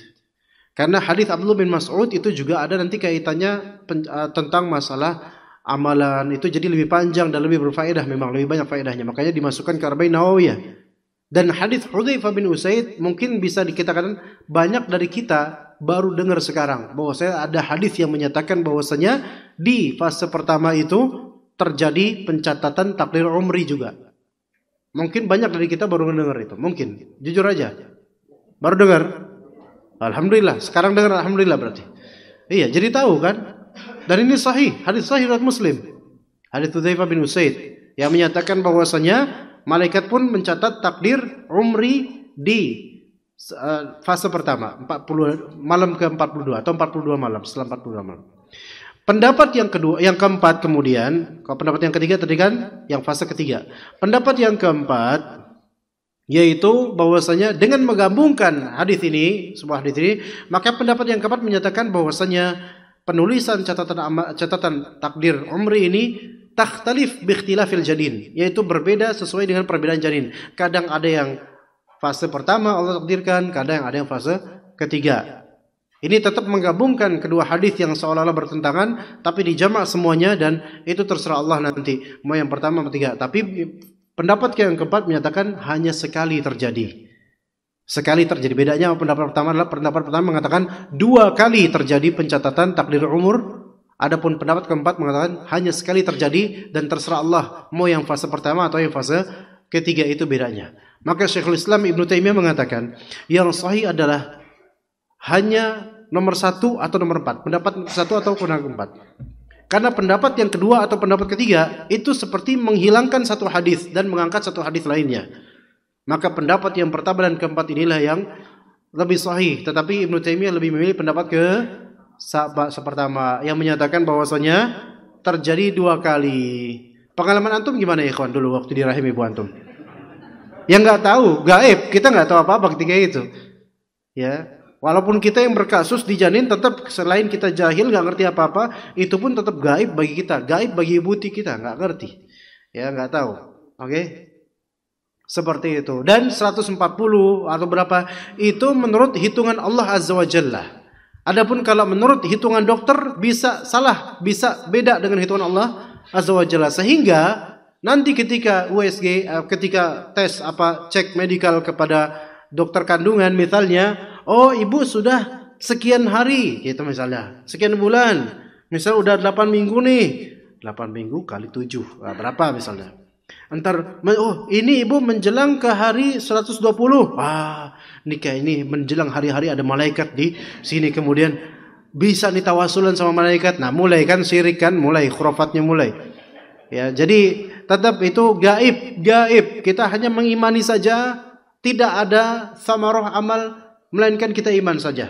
Karena hadis Abdullah bin Mas'ud itu juga ada nanti kaitannya tentang masalah amalan, itu jadi lebih panjang dan lebih berfaedah, memang lebih banyak faedahnya, makanya dimasukkan ke Arba'in Nawawiyah. Dan hadis Hudzaifah bin Usaid mungkin bisa dikatakan banyak dari kita baru dengar sekarang, bahwasanya ada hadis yang menyatakan bahwasanya di fase pertama itu terjadi pencatatan takdir umri juga. Mungkin banyak dari kita baru mendengar itu, mungkin jujur aja baru dengar. Alhamdulillah, sekarang dengar alhamdulillah berarti. Iya, jadi tahu kan? Dan ini sahih, hadis sahih riwayat Muslim. Hadis Hudzaifah bin Usaid yang menyatakan bahwasanya malaikat pun mencatat takdir umri di fase pertama, 40 malam ke-42 atau 42 malam, setelah 42 malam. Pendapat yang kedua, yang keempat kemudian, kalau pendapat yang ketiga tadi kan yang fase ketiga. Pendapat yang keempat yaitu bahwasanya dengan menggabungkan hadis ini, sebuah hadis ini, maka pendapat yang keempat menyatakan bahwasanya penulisan catatan takdir umri ini takhtalif biikhtilafil janin, yaitu berbeda sesuai dengan perbedaan janin. Kadang ada yang fase pertama Allah takdirkan, kadang ada yang fase ketiga. Ini tetap menggabungkan kedua hadis yang seolah-olah bertentangan, tapi dijamak semuanya dan itu terserah Allah nanti mau yang pertama atau ketiga. Tapi pendapat yang keempat menyatakan hanya sekali terjadi. Sekali terjadi. Bedanya pendapat pertama adalah pendapat pertama mengatakan 2 kali terjadi pencatatan takdir umur Adapun pendapat keempat mengatakan hanya sekali terjadi dan terserah Allah mau yang fase pertama atau yang fase ketiga, itu bedanya. Maka Syekhul Islam Ibnu Taimiyah mengatakan yang sahih adalah hanya nomor 1 atau nomor 4, pendapat 1 atau pendapat keempat. Karena pendapat yang kedua atau pendapat ketiga itu seperti menghilangkan satu hadis dan mengangkat satu hadis lainnya. Maka pendapat yang pertama dan keempat inilah yang lebih sahih. Tetapi Ibnu Taimiyah lebih memilih pendapat pertama yang menyatakan bahwasanya terjadi 2 kali. Pengalaman antum gimana ya kawan dulu waktu di rahim ibu antum? Yang nggak tahu, gaib, kita nggak tahu apa-apa ketika itu. Ya, walaupun kita yang berkasus di janin tetap selain kita jahil nggak ngerti apa-apa, itu pun tetap gaib bagi kita, gaib bagi ibu kita nggak ngerti, ya nggak tahu. Oke, seperti itu. Dan 140 atau berapa itu menurut hitungan Allah Azza wa Jalla. Adapun kalau menurut hitungan dokter bisa salah, bisa beda dengan hitungan Allah Azza wa Jalla, sehingga nanti ketika USG, ketika tes cek medikal kepada dokter kandungan misalnya, oh ibu sudah sekian hari gitu misalnya, sekian bulan, misal udah 8 minggu nih, 8 minggu kali 7, berapa misalnya. Entar, oh ini ibu menjelang ke hari 120, nikah ini menjelang hari-hari ada malaikat di sini, kemudian bisa ditawasulan sama malaikat. Nah mulai kan syirik kan, mulai khurafatnya mulai. Ya, jadi tetap itu gaib. Kita hanya mengimani saja, tidak ada samarah amal, melainkan kita iman saja.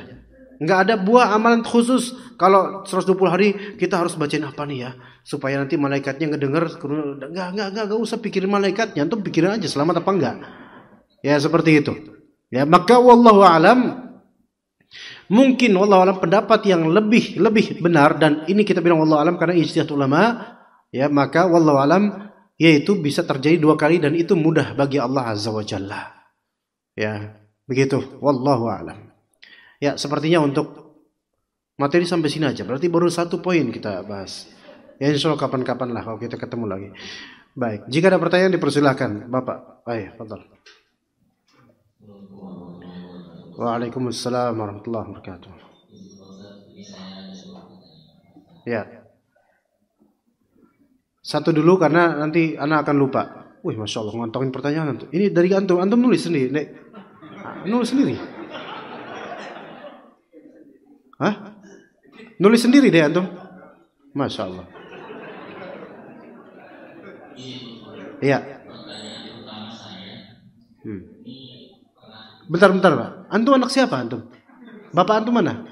Enggak ada buah amalan khusus. Kalau 120 hari kita harus bacain apa nih ya, supaya nanti malaikatnya ngedenger. Enggak usah pikirin malaikatnya, antum pikirin aja selamat apa enggak. Ya seperti itu. Ya, maka wallahu alam, mungkin wallahu alam pendapat yang lebih benar, dan ini kita bilang wallahu alam karena ijtihad ulama. Ya, maka wallahu alam yaitu bisa terjadi 2 kali dan itu mudah bagi Allah Azza wa Jalla. Ya, begitu. Wallahu alam. Ya, sepertinya untuk materi sampai sini aja. Berarti baru 1 poin kita bahas. Ya, insya Allah kapan-kapan lah kalau kita ketemu lagi. Baik, jika ada pertanyaan dipersilahkan, Bapak. Ayo, fadhal. Waalaikumsalam warahmatullahi wabarakatuh. Ya. 1 dulu karena nanti anak akan lupa. Wih, masya Allah, ngontongin pertanyaan antum. Ini dari antum nulis sendiri, Nek. Nulis sendiri. Hah? Nulis sendiri deh antum. Masya Allah. Iya. Bentar Pak. Antum anak siapa antum? Bapak antum mana?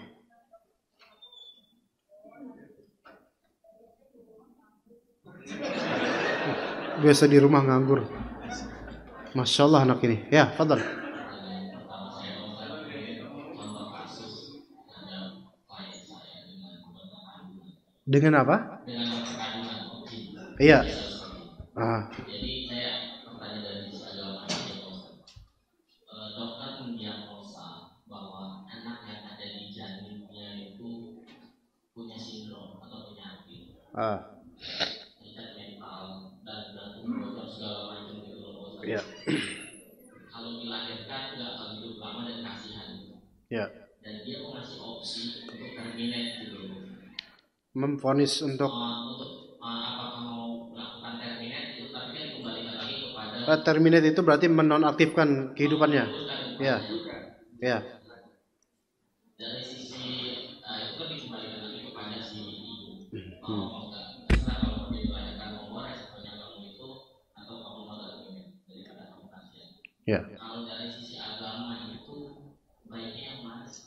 Biasa di rumah nganggur. Masya Allah anak ini. Ya, fadhal. Dengan apa? Iya. Jadi saya bertanya dari sisi agama dokter mendiagnosa bahwa anak yang ada di janinnya itu punya sindrom atau penyakit. Mental dan bocor segala macam gitu loh. Iya. Kalau dilahirkan nggak akan hidup lama dan kasihan. Iya. Dan dia mau ngasih opsi untuk terminate gitu. Memvonis untuk apakah mau melakukan terminate itu, tapi kan kembali lagi kepada terminate itu berarti menonaktifkan kehidupannya. Ya. Ya. Dari sisi itu kan dikembalikan lagi kepada si ibu. Kalau mau dilahirkan mau resikonya kamu itu atau kamu mau terminate daripada kamu kasihan. Ya. Kalau dari sisi agama itu baiknya yang mana sih?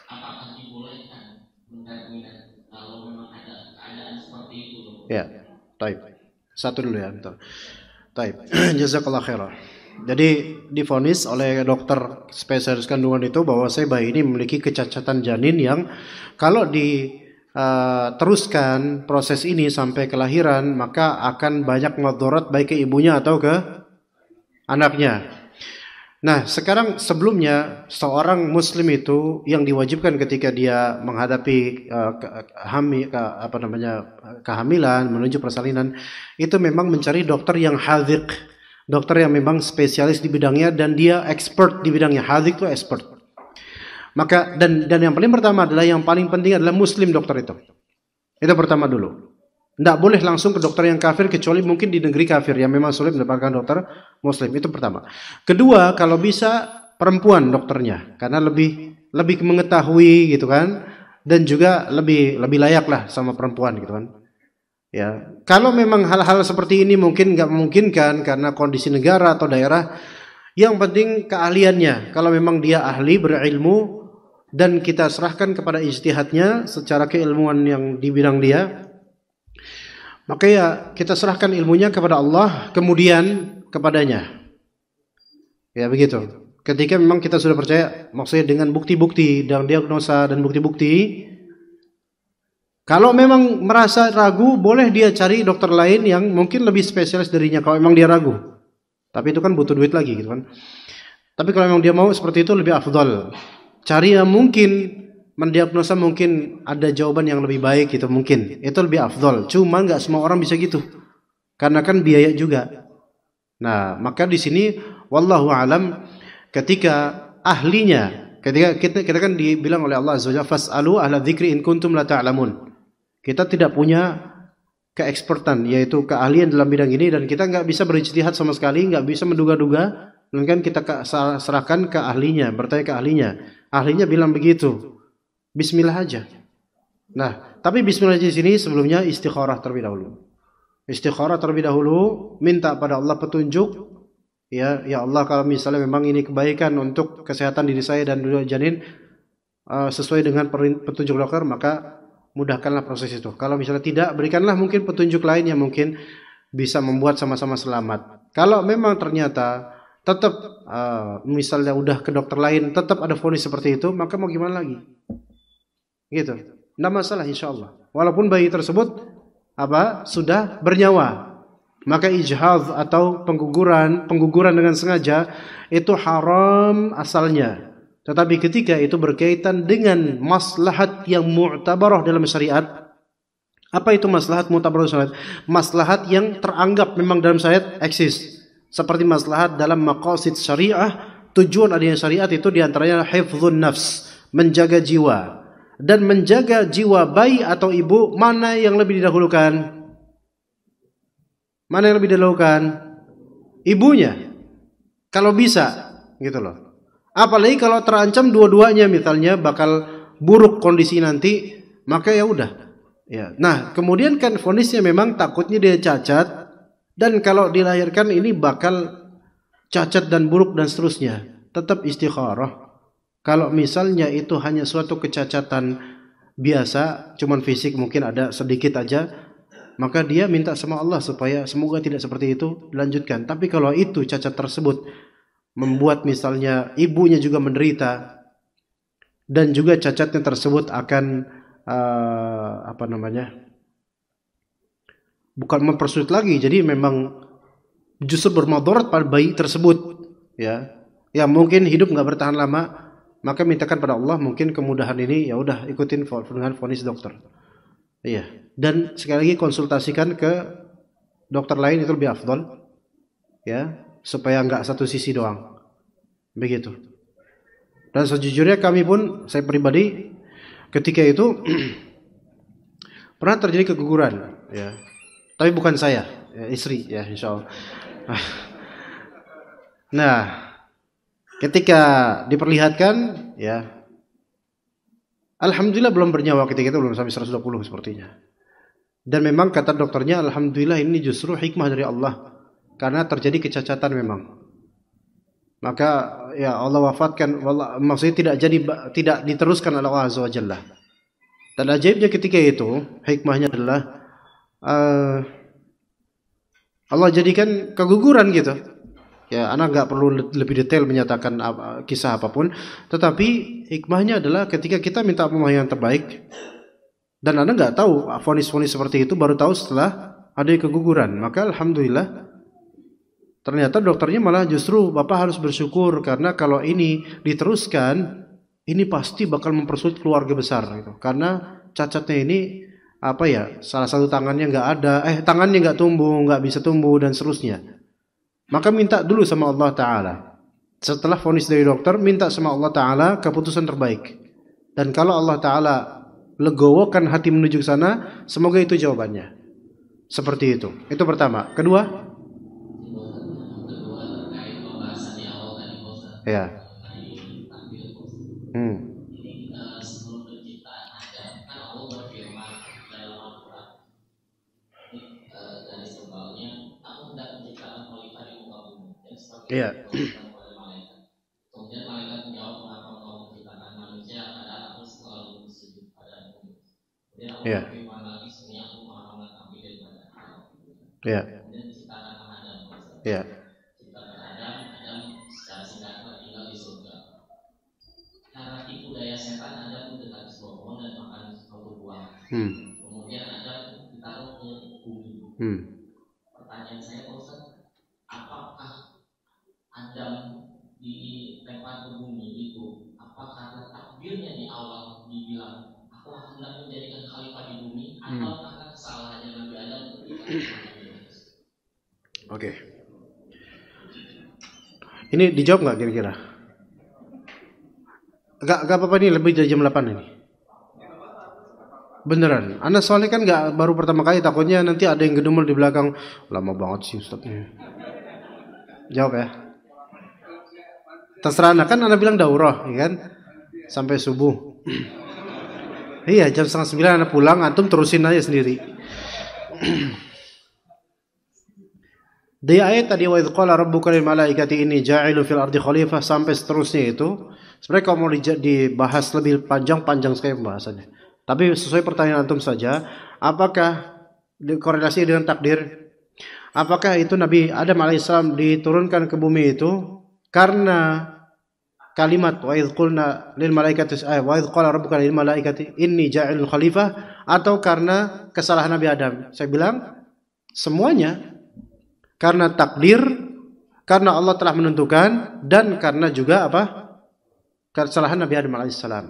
Apakah dibolehkan menterminate kalau memang ada keadaan seperti itu? Ya, taib. 1 dulu ya, bentar. Taib. Jazakallah khairan. Jadi divonis oleh dokter spesialis kandungan itu bahwa bayi ini memiliki kecacatan janin yang kalau diteruskan proses ini sampai kelahiran maka akan banyak mudarat baik ke ibunya atau ke anaknya. Nah, sekarang sebelumnya seorang muslim itu yang diwajibkan ketika dia menghadapi kehamilan menuju persalinan itu memang mencari dokter yang hadhiq, dokter yang memang spesialis di bidangnya dan dia expert di bidangnya. Hadhiq itu expert. Maka dan yang paling pertama adalah yang paling penting adalah muslim dokter itu. Itu pertama dulu. Tidak boleh langsung ke dokter yang kafir kecuali mungkin di negeri kafir yang memang sulit mendapatkan dokter muslim. Itu pertama. Kedua, kalau bisa perempuan dokternya karena lebih mengetahui gitu kan, dan juga lebih layak lah sama perempuan gitu kan. Ya, kalau memang hal-hal seperti ini mungkin nggak memungkinkan karena kondisi negara atau daerah, yang penting keahliannya. Kalau memang dia ahli berilmu dan kita serahkan kepada ijtihadnya secara keilmuan yang di bidang dia, maka ya kita serahkan ilmunya kepada Allah, kemudian kepadanya. Ya begitu. Ketika memang kita sudah percaya, maksudnya dengan bukti-bukti dan diagnosa dan bukti-bukti, kalau memang merasa ragu, boleh dia cari dokter lain yang mungkin lebih spesialis darinya kalau memang dia ragu. Tapi itu kan butuh duit lagi gitu kan. Tapi kalau memang dia mau seperti itu lebih afdal. Cari yang mungkin mendiagnosa, mungkin ada jawaban yang lebih baik gitu mungkin. Itu lebih afdal. Cuma nggak semua orang bisa gitu. Karena kan biaya juga. Nah, maka di sini wallahu alam, ketika ahlinya, ketika kita kan dibilang oleh Allah Azza wa Jalla, fas'alu ahla dzikri in kuntum la ta'lamun. Kita tidak punya keekspertan, yaitu keahlian dalam bidang ini, dan kita nggak bisa berijtihad sama sekali, nggak bisa menduga-duga, melainkan kita serahkan ke ahlinya, bertanya ke ahlinya. Ahlinya bilang begitu, bismillah aja. Nah, tapi bismillah di sini sebelumnya istikharah terlebih dahulu. Istikharah terlebih dahulu, minta pada Allah petunjuk. Ya Allah, kalau misalnya memang ini kebaikan untuk kesehatan diri saya dan dua janin sesuai dengan petunjuk dokter, maka mudahkanlah proses itu. Kalau misalnya tidak, berikanlah mungkin petunjuk lain yang mungkin bisa membuat sama-sama selamat. Kalau memang ternyata tetap misalnya udah ke dokter lain tetap ada vonis seperti itu, maka mau gimana lagi? Gitu. Tidak masalah insyaallah. Walaupun bayi tersebut sudah bernyawa, maka ijhaz atau pengguguran dengan sengaja itu haram asalnya. Tetapi ketika itu berkaitan dengan maslahat yang mu'tabarah dalam syariat, apa itu maslahat mu'tabarah dalam syariat? Maslahat yang teranggap memang dalam syariat eksis. Seperti maslahat dalam maqasid syariah, tujuan adanya syariat itu diantaranya hifdzun nafs, menjaga jiwa. Dan menjaga jiwa bayi atau ibu, mana yang lebih didahulukan? Mana yang lebih didahulukan? Ibunya. Kalau bisa, gitu loh. Apalagi kalau terancam dua-duanya, misalnya bakal buruk kondisi nanti, maka ya udah. Ya. Nah, kemudian kan vonisnya memang takutnya dia cacat, dan kalau dilahirkan ini bakal cacat dan buruk dan seterusnya. Tetap istikharah. Kalau misalnya itu hanya suatu kecacatan biasa, cuman fisik mungkin ada sedikit aja, maka dia minta sama Allah supaya semoga tidak seperti itu, dilanjutkan. Tapi kalau itu cacat tersebut membuat misalnya ibunya juga menderita, dan juga cacatnya tersebut akan bukan mempersulit lagi, jadi memang justru bermadarat pada bayi tersebut, ya mungkin hidup nggak bertahan lama, maka mintakan pada Allah mungkin kemudahan ini, ya udah ikutin dengan vonis dokter. Iya. Dan sekali lagi konsultasikan ke dokter lain, itu lebih afdal. Ya, supaya enggak satu sisi doang. Begitu. Dan sejujurnya kami pun, saya pribadi ketika itu pernah terjadi keguguran, ya. Tapi bukan saya, ya, istri, ya insyaallah. Nah, ketika diperlihatkan, ya, alhamdulillah belum bernyawa ketika itu, belum sampai 120 sepertinya. Dan memang kata dokternya, alhamdulillah ini justru hikmah dari Allah, karena terjadi kecacatan memang. Maka ya Allah wafatkan, maksudnya tidak diteruskan oleh Allah Azza wa Jalla. Dan ajaibnya ketika itu, hikmahnya adalah Allah jadikan keguguran gitu. Ya, anak nggak perlu lebih detail menyatakan kisah apapun, tetapi hikmahnya adalah ketika kita minta pemahaman yang terbaik, dan anak nggak tahu vonis-vonis seperti itu, baru tahu setelah ada keguguran, maka alhamdulillah ternyata dokternya malah justru bapak harus bersyukur, karena kalau ini diteruskan, ini pasti bakal mempersulit keluarga besar gitu. Karena cacatnya ini salah satu tangannya nggak ada, tangannya nggak tumbuh, nggak bisa tumbuh dan seterusnya. Maka minta dulu sama Allah Ta'ala. Setelah vonis dari dokter, minta sama Allah Ta'ala keputusan terbaik. Dan kalau Allah Ta'ala legowo kan hati menuju ke sana, semoga itu jawabannya. Seperti itu. Itu pertama. Kedua? Terkait pembahasan di awal tadi Pak Ustaz. Ya. Tadi takdir Pak Ustaz. Hmm. Ini sebelum penciptaan Adam kan Allah berfirman dalam Al-Quran. Ini dari sebelumnya aku hendak menciptakan khalifah di muka bumi dan seperti Iya. kepada malaikat. Kemudian malaikat menjawab, mengapa engkau menciptakan manusia padahal aku selalu bersujud pada bumi. Kemudian Allah Iya. berfirman lagi, sesungguhnya aku maha mengetahui daripada hal. Ya. Kemudian diciptakan Adam. Pak Ustaz. Ya. Ciptakan Adam secara singkat tinggal di surga. Karena tipu daya setan, Adam mendekati sebuah pohon dan makan suatu buah. Hmm. Kemudian Adam ditaruh ke bumi. Hmm. Pertanyaan saya Pak Ustaz, apakah Adam dilempar ke bumi itu, apa karena takdirnya di awal dibilang aku hendak menjadikan khalifah di bumi, atau karena kesalahannya Nabi Adam ketika Oke. Ini dijawab nggak kira-kira? Gak apa-apa nih, lebih dari jam 8 ini. Beneran. Anda soalnya kan nggak baru pertama kali, takutnya nanti ada yang gedumel di belakang. Lama banget sih Ustaz. Jawab ya. Terserah Anda, kan Anda bilang daurah, ya kan? Sampai subuh. Iya, jam 8:30 Anda pulang, antum terusin aja sendiri. Di ayat tadi wa idz qala rabbuka lil malaikati inni ja'ilun fil ardi khalifah sampai seterusnya itu sebenarnya kalau mau dibahas lebih panjang sekali pembahasannya. Tapi sesuai pertanyaan antum saja, apakah korelasi dengan takdir? Apakah itu Nabi Adam alaihissalam diturunkan ke bumi itu karena kalimat wa idz qulna lil malaikati wa idz qala rabbuka lil malaikati inni ja'ilun khalifah, atau karena kesalahan Nabi Adam? Saya bilang semuanya. Karena takdir, karena Allah telah menentukan, dan karena juga apa? Kesalahan Nabi Adam alaihissalam.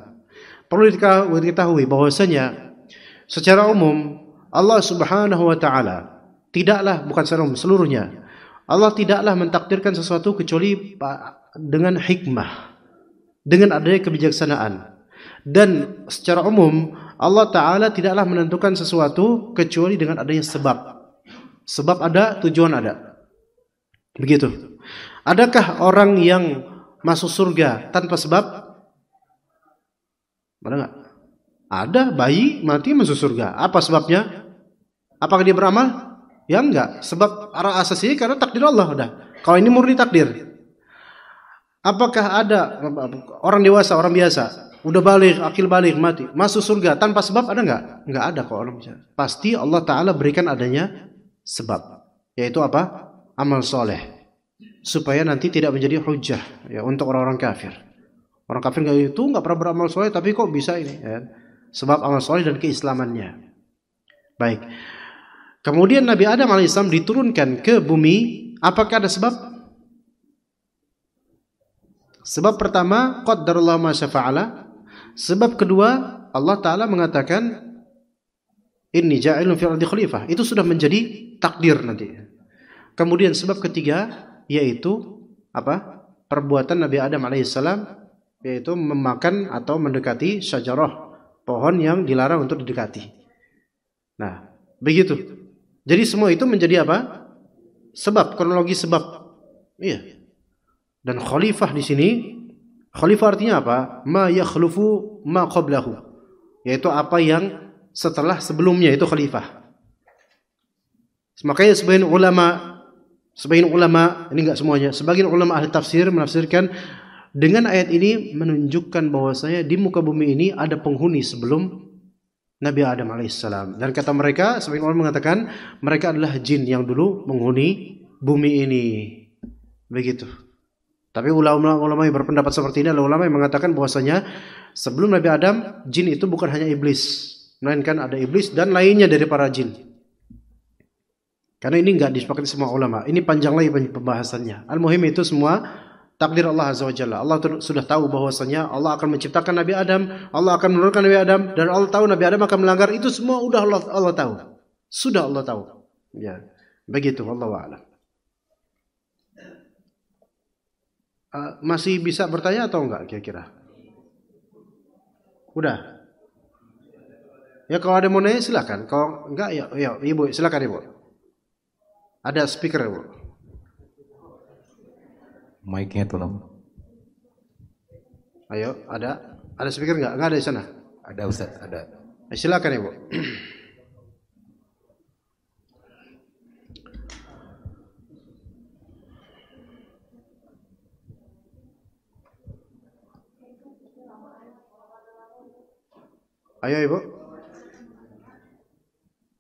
Perlu diketahui bahwasanya secara umum Allah Subhanahu wa taala tidaklah, bukan secara umum, seluruhnya, Allah tidaklah mentakdirkan sesuatu kecuali dengan hikmah, dengan adanya kebijaksanaan. Dan secara umum Allah taala tidaklah menentukan sesuatu kecuali dengan adanya sebab. Sebab ada, tujuan ada. Begitu. Adakah orang yang masuk surga tanpa sebab? Ada nggak? Ada, bayi mati masuk surga. Apa sebabnya? Apakah dia beramal? Ya enggak. Sebab arah asasi karena takdir Allah udah. Kalau ini murni takdir. Apakah ada orang dewasa, orang biasa, udah balik, akil balik, mati, masuk surga tanpa sebab? Ada nggak? Nggak ada kok orang biasa. Pasti Allah Taala berikan adanya sebab, yaitu apa? Amal soleh, supaya nanti tidak menjadi hujah ya untuk orang-orang kafir. Orang kafir nggak pernah beramal soleh, tapi kok bisa ini? Ya? Sebab amal soleh dan keislamannya. Baik. Kemudian Nabi Adam alaihissalam diturunkan ke bumi. Apakah ada sebab? Sebab pertama, qaddarallahu ma syafa'ala. Sebab kedua, Allah Taala mengatakan inni ja'ilun fil ardi khalifah. Itu sudah menjadi takdir nanti. Kemudian sebab ketiga yaitu apa? Perbuatan Nabi Adam alaihissalam, yaitu memakan atau mendekati syajarah, pohon yang dilarang untuk didekati. Nah, begitu. Jadi semua itu menjadi apa? Sebab, kronologi sebab. Iya. Dan khalifah di sini, khalifah artinya apa? Ma yakhlufu ma qablahu. Yaitu apa yang setelah sebelumnya, itu khalifah. Makanya sebagian ulama, ini enggak semuanya, sebagian ulama ahli tafsir menafsirkan dengan ayat ini menunjukkan bahwasanya di muka bumi ini ada penghuni sebelum Nabi Adam alaihissalam. Dan kata mereka, sebagian ulama mengatakan mereka adalah jin yang dulu menghuni bumi ini. Begitu. Tapi ulama yang berpendapat seperti ini adalah ulama yang mengatakan bahwasanya sebelum Nabi Adam, jin itu bukan hanya iblis, melainkan ada iblis dan lainnya dari para jin. Karena ini enggak disepakati semua ulama. Ini panjang lagi pembahasannya. Al-muhim itu semua takdir Allah Azza wa Jalla. Allah sudah tahu bahwasanya Allah akan menciptakan Nabi Adam, Allah akan menurunkan Nabi Adam, dan Allah tahu Nabi Adam akan melanggar. Itu semua udah Allah tahu. Sudah Allah tahu. Ya, begitu. Wallahu a'lam. Masih bisa bertanya atau enggak kira-kira? Udah. Ya kalau ada mau nanya silakan. Kalau enggak ya Ibu silakan Ibu. Ada speaker Ibu. Mic-nya tolong. Ayo, ada speaker enggak? Enggak ada di sana. Ada Ustaz, ada. Silakan Ibu. Ayo Ibu.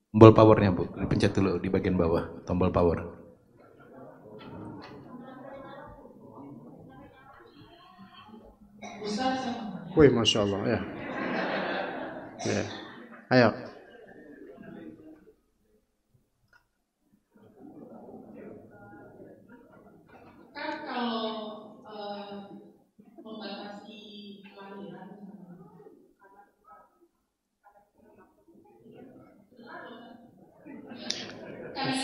Tombol powernya Bu, dipencet dulu di bagian bawah, tombol power. Wih, Masya Allah ya. Ya. Ayo. Kan kalau membatasi kelahiran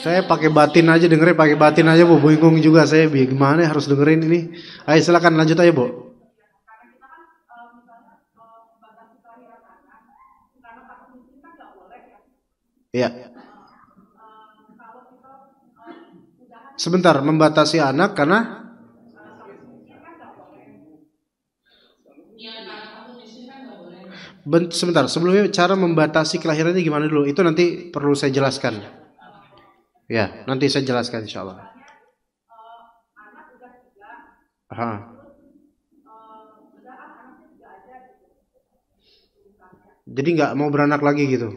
Saya pakai batin aja, dengerin pakai batin aja Bu, bingung juga saya gimana harus dengerin ini. Ayo silakan lanjut aja Bu. Iya. Sebentar, membatasi anak karena sebentar, sebelumnya cara membatasi kelahirannya gimana dulu? Itu nanti perlu saya jelaskan. Ya, nanti saya jelaskan insya Allah. Aha. Jadi nggak mau beranak lagi gitu.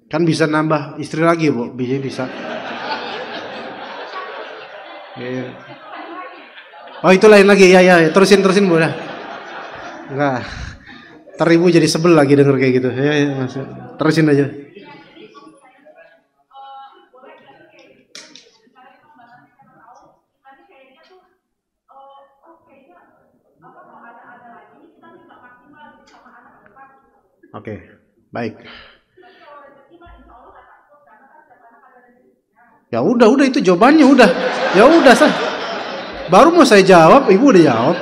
Kan bisa nambah istri lagi Bu, bisa. Yeah. Oh itu lain lagi ya, terusin Bu dah. Enggak. Teribu jadi sebel lagi denger kayak gitu. Ya, terusin aja. Oke, baik. Ya udah itu jawabannya udah. Ya udah sah. Baru mau saya jawab, Ibu udah jawab.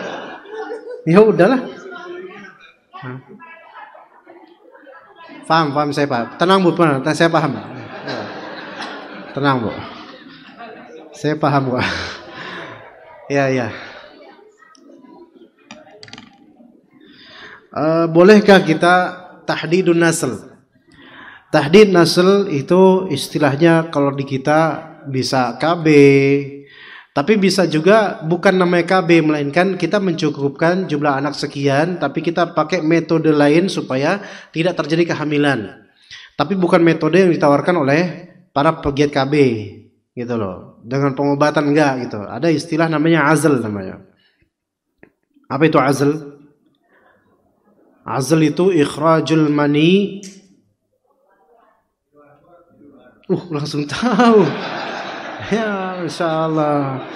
Ya udahlah. Paham saya Pak. Tenang Bu, saya paham. Tenang Bu. Saya paham Bu. Ya. Bolehkah kita tahdidun nasl? Tahdid nasl itu istilahnya kalau di kita bisa KB, tapi bisa juga bukan namanya KB, melainkan kita mencukupkan jumlah anak sekian, tapi kita pakai metode lain supaya tidak terjadi kehamilan. Tapi bukan metode yang ditawarkan oleh para pegiat KB, gitu loh. Dengan pengobatan enggak gitu. Ada istilah namanya azl namanya. Apa itu azl? Azl itu ikhrajul mani. Langsung tahu. Ya, Masya Allah.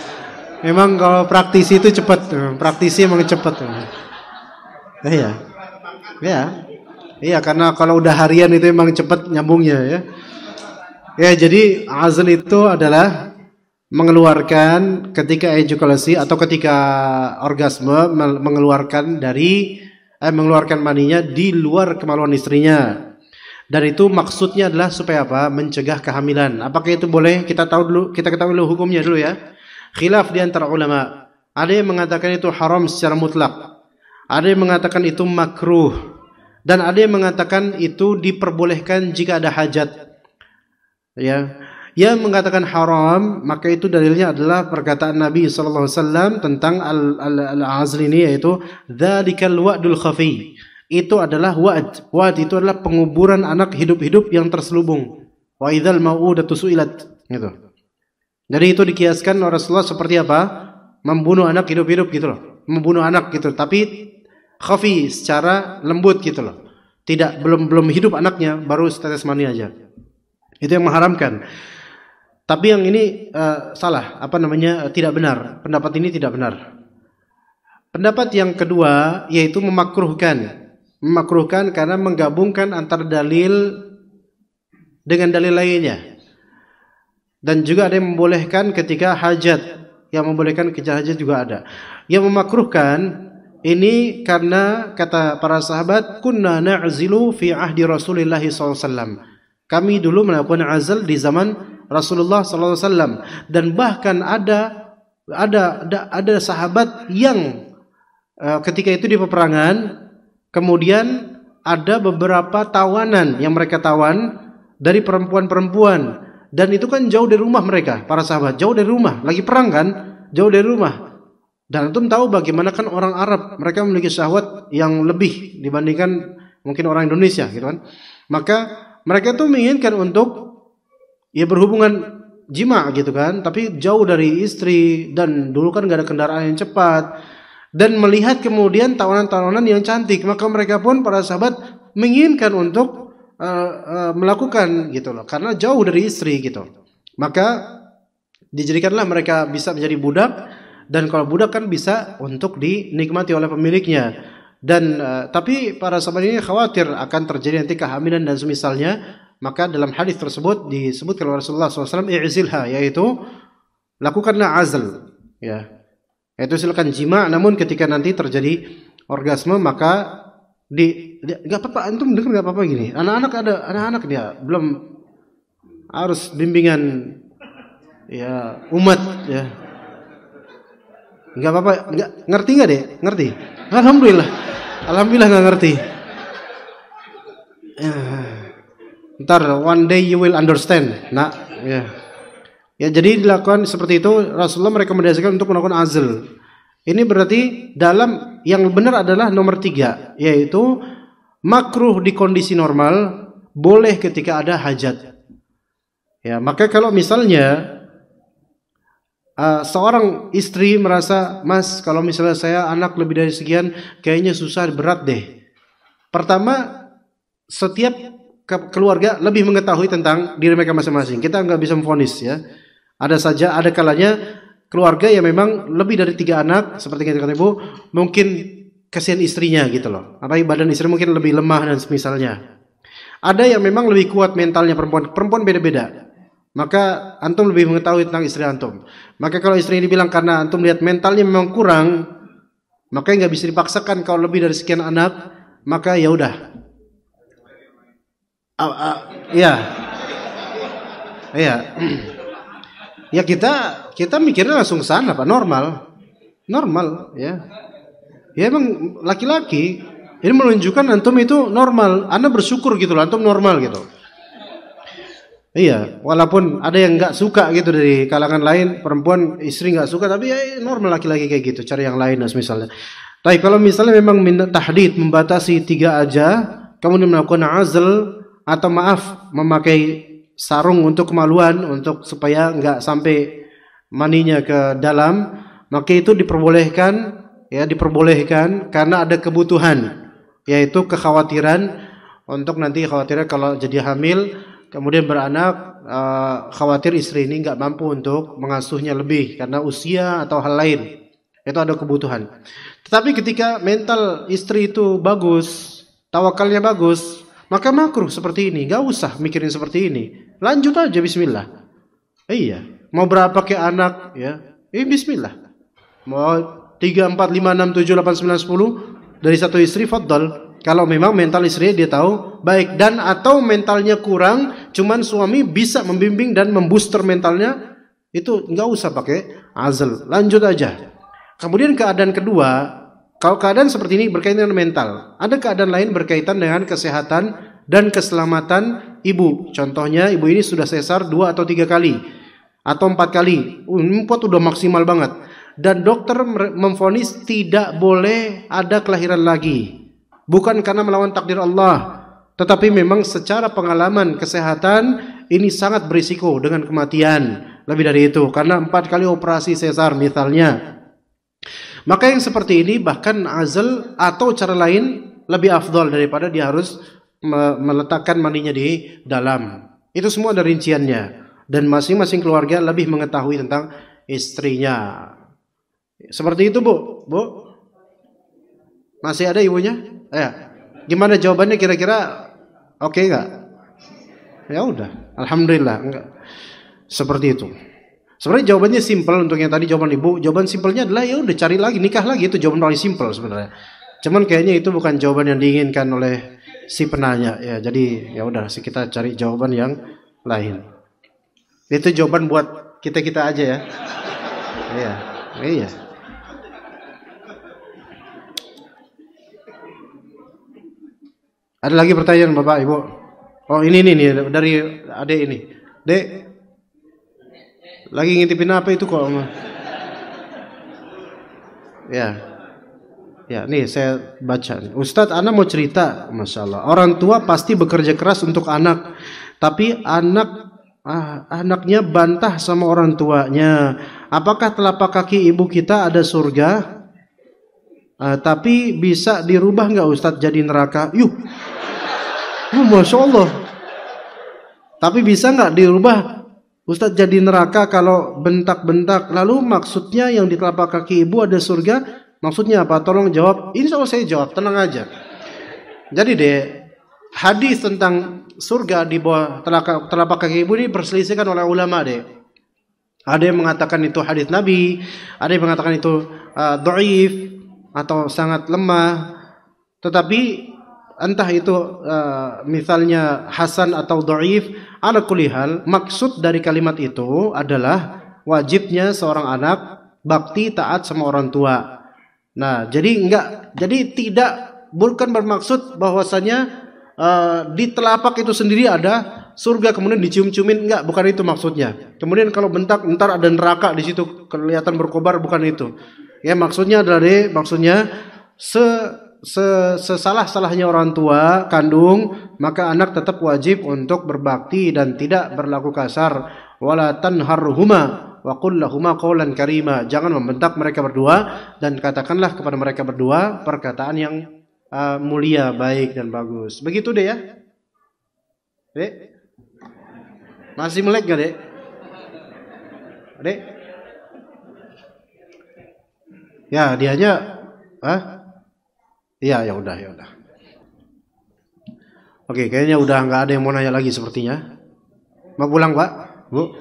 Memang kalau praktisi itu cepat. Praktisi emang cepat. Iya, karena kalau udah harian itu emang cepat nyambungnya ya. Ya, jadi azl itu adalah mengeluarkan ketika ejakulasi atau ketika orgasme mengeluarkan maninya di luar kemaluan istrinya. Dan itu maksudnya adalah supaya apa? Mencegah kehamilan. Apakah itu boleh? Kita ketahui dulu hukumnya dulu ya. Khilaf di antara ulama. Ada yang mengatakan itu haram secara mutlak. Ada yang mengatakan itu makruh. Dan ada yang mengatakan itu diperbolehkan jika ada hajat. Ya. Yang mengatakan haram, maka itu dalilnya adalah perkataan Nabi SAW tentang al-azl ini, yaitu dzalikal wa'dul khafi. Itu adalah wa'd. Wa'd itu adalah penguburan anak hidup-hidup yang terselubung. Wa idzal mau'udatu su'ilat. Gitu. Jadi itu dikiaskan Rasulullah seperti apa? Membunuh anak hidup-hidup gitu loh. Membunuh anak gitu, tapi khafi, secara lembut gitu loh. Tidak, belum hidup anaknya, baru tetes mani aja. Itu yang mengharamkan. Tapi yang ini salah, tidak benar. Pendapat ini tidak benar. Pendapat yang kedua yaitu memakruhkan. Memakruhkan karena menggabungkan antara dalil dengan dalil lainnya. Dan juga ada yang membolehkan ketika hajat. Yang membolehkan ketika hajat juga ada. Yang memakruhkan ini karena kata para sahabat, kunna na'zilu fi ahdi Rasulillah SAW. Kami dulu melakukan azal di zaman Rasulullah SAW. Dan bahkan ada sahabat yang ketika itu di peperangan, kemudian ada beberapa tawanan yang mereka tawan dari perempuan-perempuan. Dan itu kan jauh dari rumah mereka, para sahabat, jauh dari rumah, lagi perang kan, jauh dari rumah. Dan antum tahu bagaimana kan orang Arab, mereka memiliki syahwat yang lebih dibandingkan mungkin orang Indonesia gitu kan. Maka mereka tuh menginginkan untuk ya berhubungan jima gitu kan, tapi jauh dari istri, dan dulu kan gak ada kendaraan yang cepat, dan melihat kemudian tawanan-tawanan yang cantik, maka mereka pun para sahabat menginginkan untuk melakukan gitu loh, karena jauh dari istri gitu. Maka dijadikanlah mereka bisa menjadi budak, dan kalau budak kan bisa untuk dinikmati oleh pemiliknya. Dan tapi para sahabat ini khawatir akan terjadi nanti kehamilan dan semisalnya. Maka dalam hadis tersebut disebutkan oleh Rasulullah SAW, i'zilha, yaitu lakukanlah azl, ya, yaitu silakan jima, namun ketika nanti terjadi orgasme maka nggak apa-apa, antum dengar nggak apa-apa gini. Anak-anak dia belum harus bimbingan ya umat ya. Nggak apa-apa, nggak ngerti nggak deh? Ngerti? Alhamdulillah nggak ngerti. Ntar one day you will understand. Nah, ya. Ya, jadi dilakukan seperti itu. Rasulullah merekomendasikan untuk melakukan azl. Ini berarti dalam yang benar adalah nomor 3, yaitu makruh di kondisi normal, boleh ketika ada hajat. Ya, maka kalau misalnya seorang istri merasa, Mas, kalau misalnya saya anak lebih dari sekian, kayaknya susah, berat deh. Pertama, setiap keluarga lebih mengetahui tentang diri mereka masing-masing. Kita nggak bisa memvonis ya. Ada kalanya keluarga yang memang lebih dari 3 anak, seperti yang kata Ibu, mungkin kasihan istrinya gitu loh. Apalagi badan istri mungkin lebih lemah dan semisalnya. Ada yang memang lebih kuat mentalnya, perempuan beda-beda. Maka antum lebih mengetahui tentang istri antum. Maka kalau istri ini bilang karena antum lihat mentalnya memang kurang, maka nggak bisa dipaksakan kalau lebih dari sekian anak, maka ya udah. Ya kita mikirnya langsung sana, Pak, normal ya. Ya emang laki-laki ini menunjukkan antum itu normal. Anda bersyukur gitu loh, antum normal gitu. Iya, walaupun ada yang nggak suka gitu dari kalangan lain, perempuan istri nggak suka, tapi ya normal laki-laki kayak gitu, cari yang lain misalnya. Tapi kalau misalnya memang minta tahdid, membatasi 3 aja, kemudian melakukan azl, atau maaf, memakai sarung untuk kemaluan, untuk supaya nggak sampai maninya ke dalam, maka itu diperbolehkan, ya diperbolehkan karena ada kebutuhan, yaitu kekhawatiran untuk nanti khawatirnya kalau jadi hamil, kemudian beranak, khawatir istri ini nggak mampu untuk mengasuhnya lebih karena usia atau hal lain, itu ada kebutuhan. Tetapi ketika mental istri itu bagus, tawakalnya bagus, maka makruh seperti ini, gak usah mikirin seperti ini. Lanjut aja bismillah. Iya, mau berapa ke anak ya? Bismillah. Mau 3, 4, 5, 6, 7, 8, 9, 10 dari satu istri, fadhal. Kalau memang mental istri dia tahu baik, dan atau mentalnya kurang, cuman suami bisa membimbing dan membooster mentalnya, itu gak usah pakai azl. Lanjut aja. Kemudian keadaan kedua, kalau keadaan seperti ini berkaitan dengan mental, ada keadaan lain berkaitan dengan kesehatan dan keselamatan ibu. Contohnya ibu ini sudah sesar 2 atau 3 kali atau 4 kali. 4 udah maksimal banget. Dan dokter memvonis tidak boleh ada kelahiran lagi. Bukan karena melawan takdir Allah, tetapi memang secara pengalaman kesehatan ini sangat berisiko dengan kematian. Lebih dari itu, karena 4 kali operasi sesar misalnya. Maka yang seperti ini bahkan azl atau cara lain lebih afdol daripada dia harus meletakkan maninya di dalam. Itu semua ada rinciannya, dan masing-masing keluarga lebih mengetahui tentang istrinya. Seperti itu, Bu. Masih ada ibunya? Ya. Gimana jawabannya kira-kira? Oke enggak? Ya udah, alhamdulillah. Enggak. Seperti itu. Sebenarnya jawabannya simpel untuk yang tadi jawaban ibu. Jawaban simpelnya adalah ya udah cari lagi, nikah lagi, itu jawaban paling simpel sebenarnya. Cuman kayaknya itu bukan jawaban yang diinginkan oleh si penanya ya. Jadi ya udah kita cari jawaban yang lain. Itu jawaban buat kita-kita aja ya. Iya. Iya. Ada lagi pertanyaan Bapak Ibu? Oh ini nih dari adek ini. Dek, lagi ngintipin apa itu kok? Ya, ya nih saya baca. Ustadz, Ana mau cerita, Masya Allah. Orang tua pasti bekerja keras untuk anak, tapi anaknya bantah sama orang tuanya. Apakah telapak kaki ibu kita ada surga? Tapi bisa dirubah nggak Ustadz jadi neraka? Masya Allah. Tapi bisa nggak dirubah Ustadz jadi neraka kalau bentak-bentak? Lalu maksudnya yang di telapak kaki ibu ada surga? Maksudnya apa? Tolong jawab. Insya Allah saya jawab, tenang aja. Jadi deh, hadis tentang surga di bawah telapak kaki ibu ini perselisihkan oleh ulama deh. Ada yang mengatakan itu hadis Nabi, ada yang mengatakan itu dhaif atau sangat lemah. Tetapi entah itu misalnya hasan atau dhaif, ala kulli hal maksud dari kalimat itu adalah wajibnya seorang anak bakti taat sama orang tua. Nah, jadi tidak bukan bermaksud bahwasanya di telapak itu sendiri ada surga kemudian dicium-ciumin, enggak, bukan itu maksudnya. Kemudian kalau bentak ntar ada neraka di situ kelihatan berkobar, bukan itu. Ya maksudnya adalah sesalah-salahnya orang tua kandung, maka anak tetap wajib untuk berbakti dan tidak berlaku kasar. Wala tanharhuma wa qul lahuma qawlan karima. Jangan membentak mereka berdua dan katakanlah kepada mereka berdua perkataan yang mulia, baik dan bagus. Begitu deh ya. Dek. Masih melek gak, Dek? Dek? Ya, dianya iya, ya udah. Oke, kayaknya udah nggak ada yang mau nanya lagi sepertinya. Mau pulang, Pak? Bu?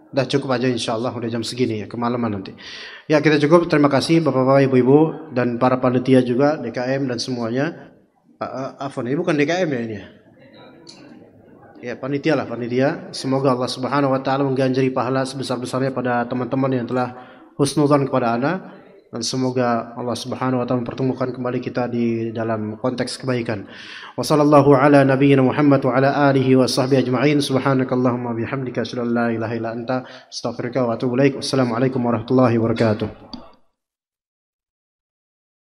Udah cukup aja insyaallah, udah jam segini ya, kemalaman nanti. Ya, kita cukup. Terima kasih Bapak-bapak, Ibu-ibu dan para panitia juga, DKM dan semuanya. Afwan, ini bukan DKM ya ini ya. Ya, panitia lah, panitia. Semoga Allah Subhanahu wa taala mengganjari pahala sebesar-besarnya pada teman-teman yang telah husnudzan kepada ana, dan semoga Allah Subhanahu wa taala mempertemukan kembali kita di dalam konteks kebaikan. Wassallallahu ala nabiyyina Muhammad wa ala alihi wa sahbihi ajma'in. Subhanakallahumma bihamdika asyhadu an la ilaha illa anta astaghfiruka wa atubu ilaik. Wassalamualaikum warahmatullahi wabarakatuh.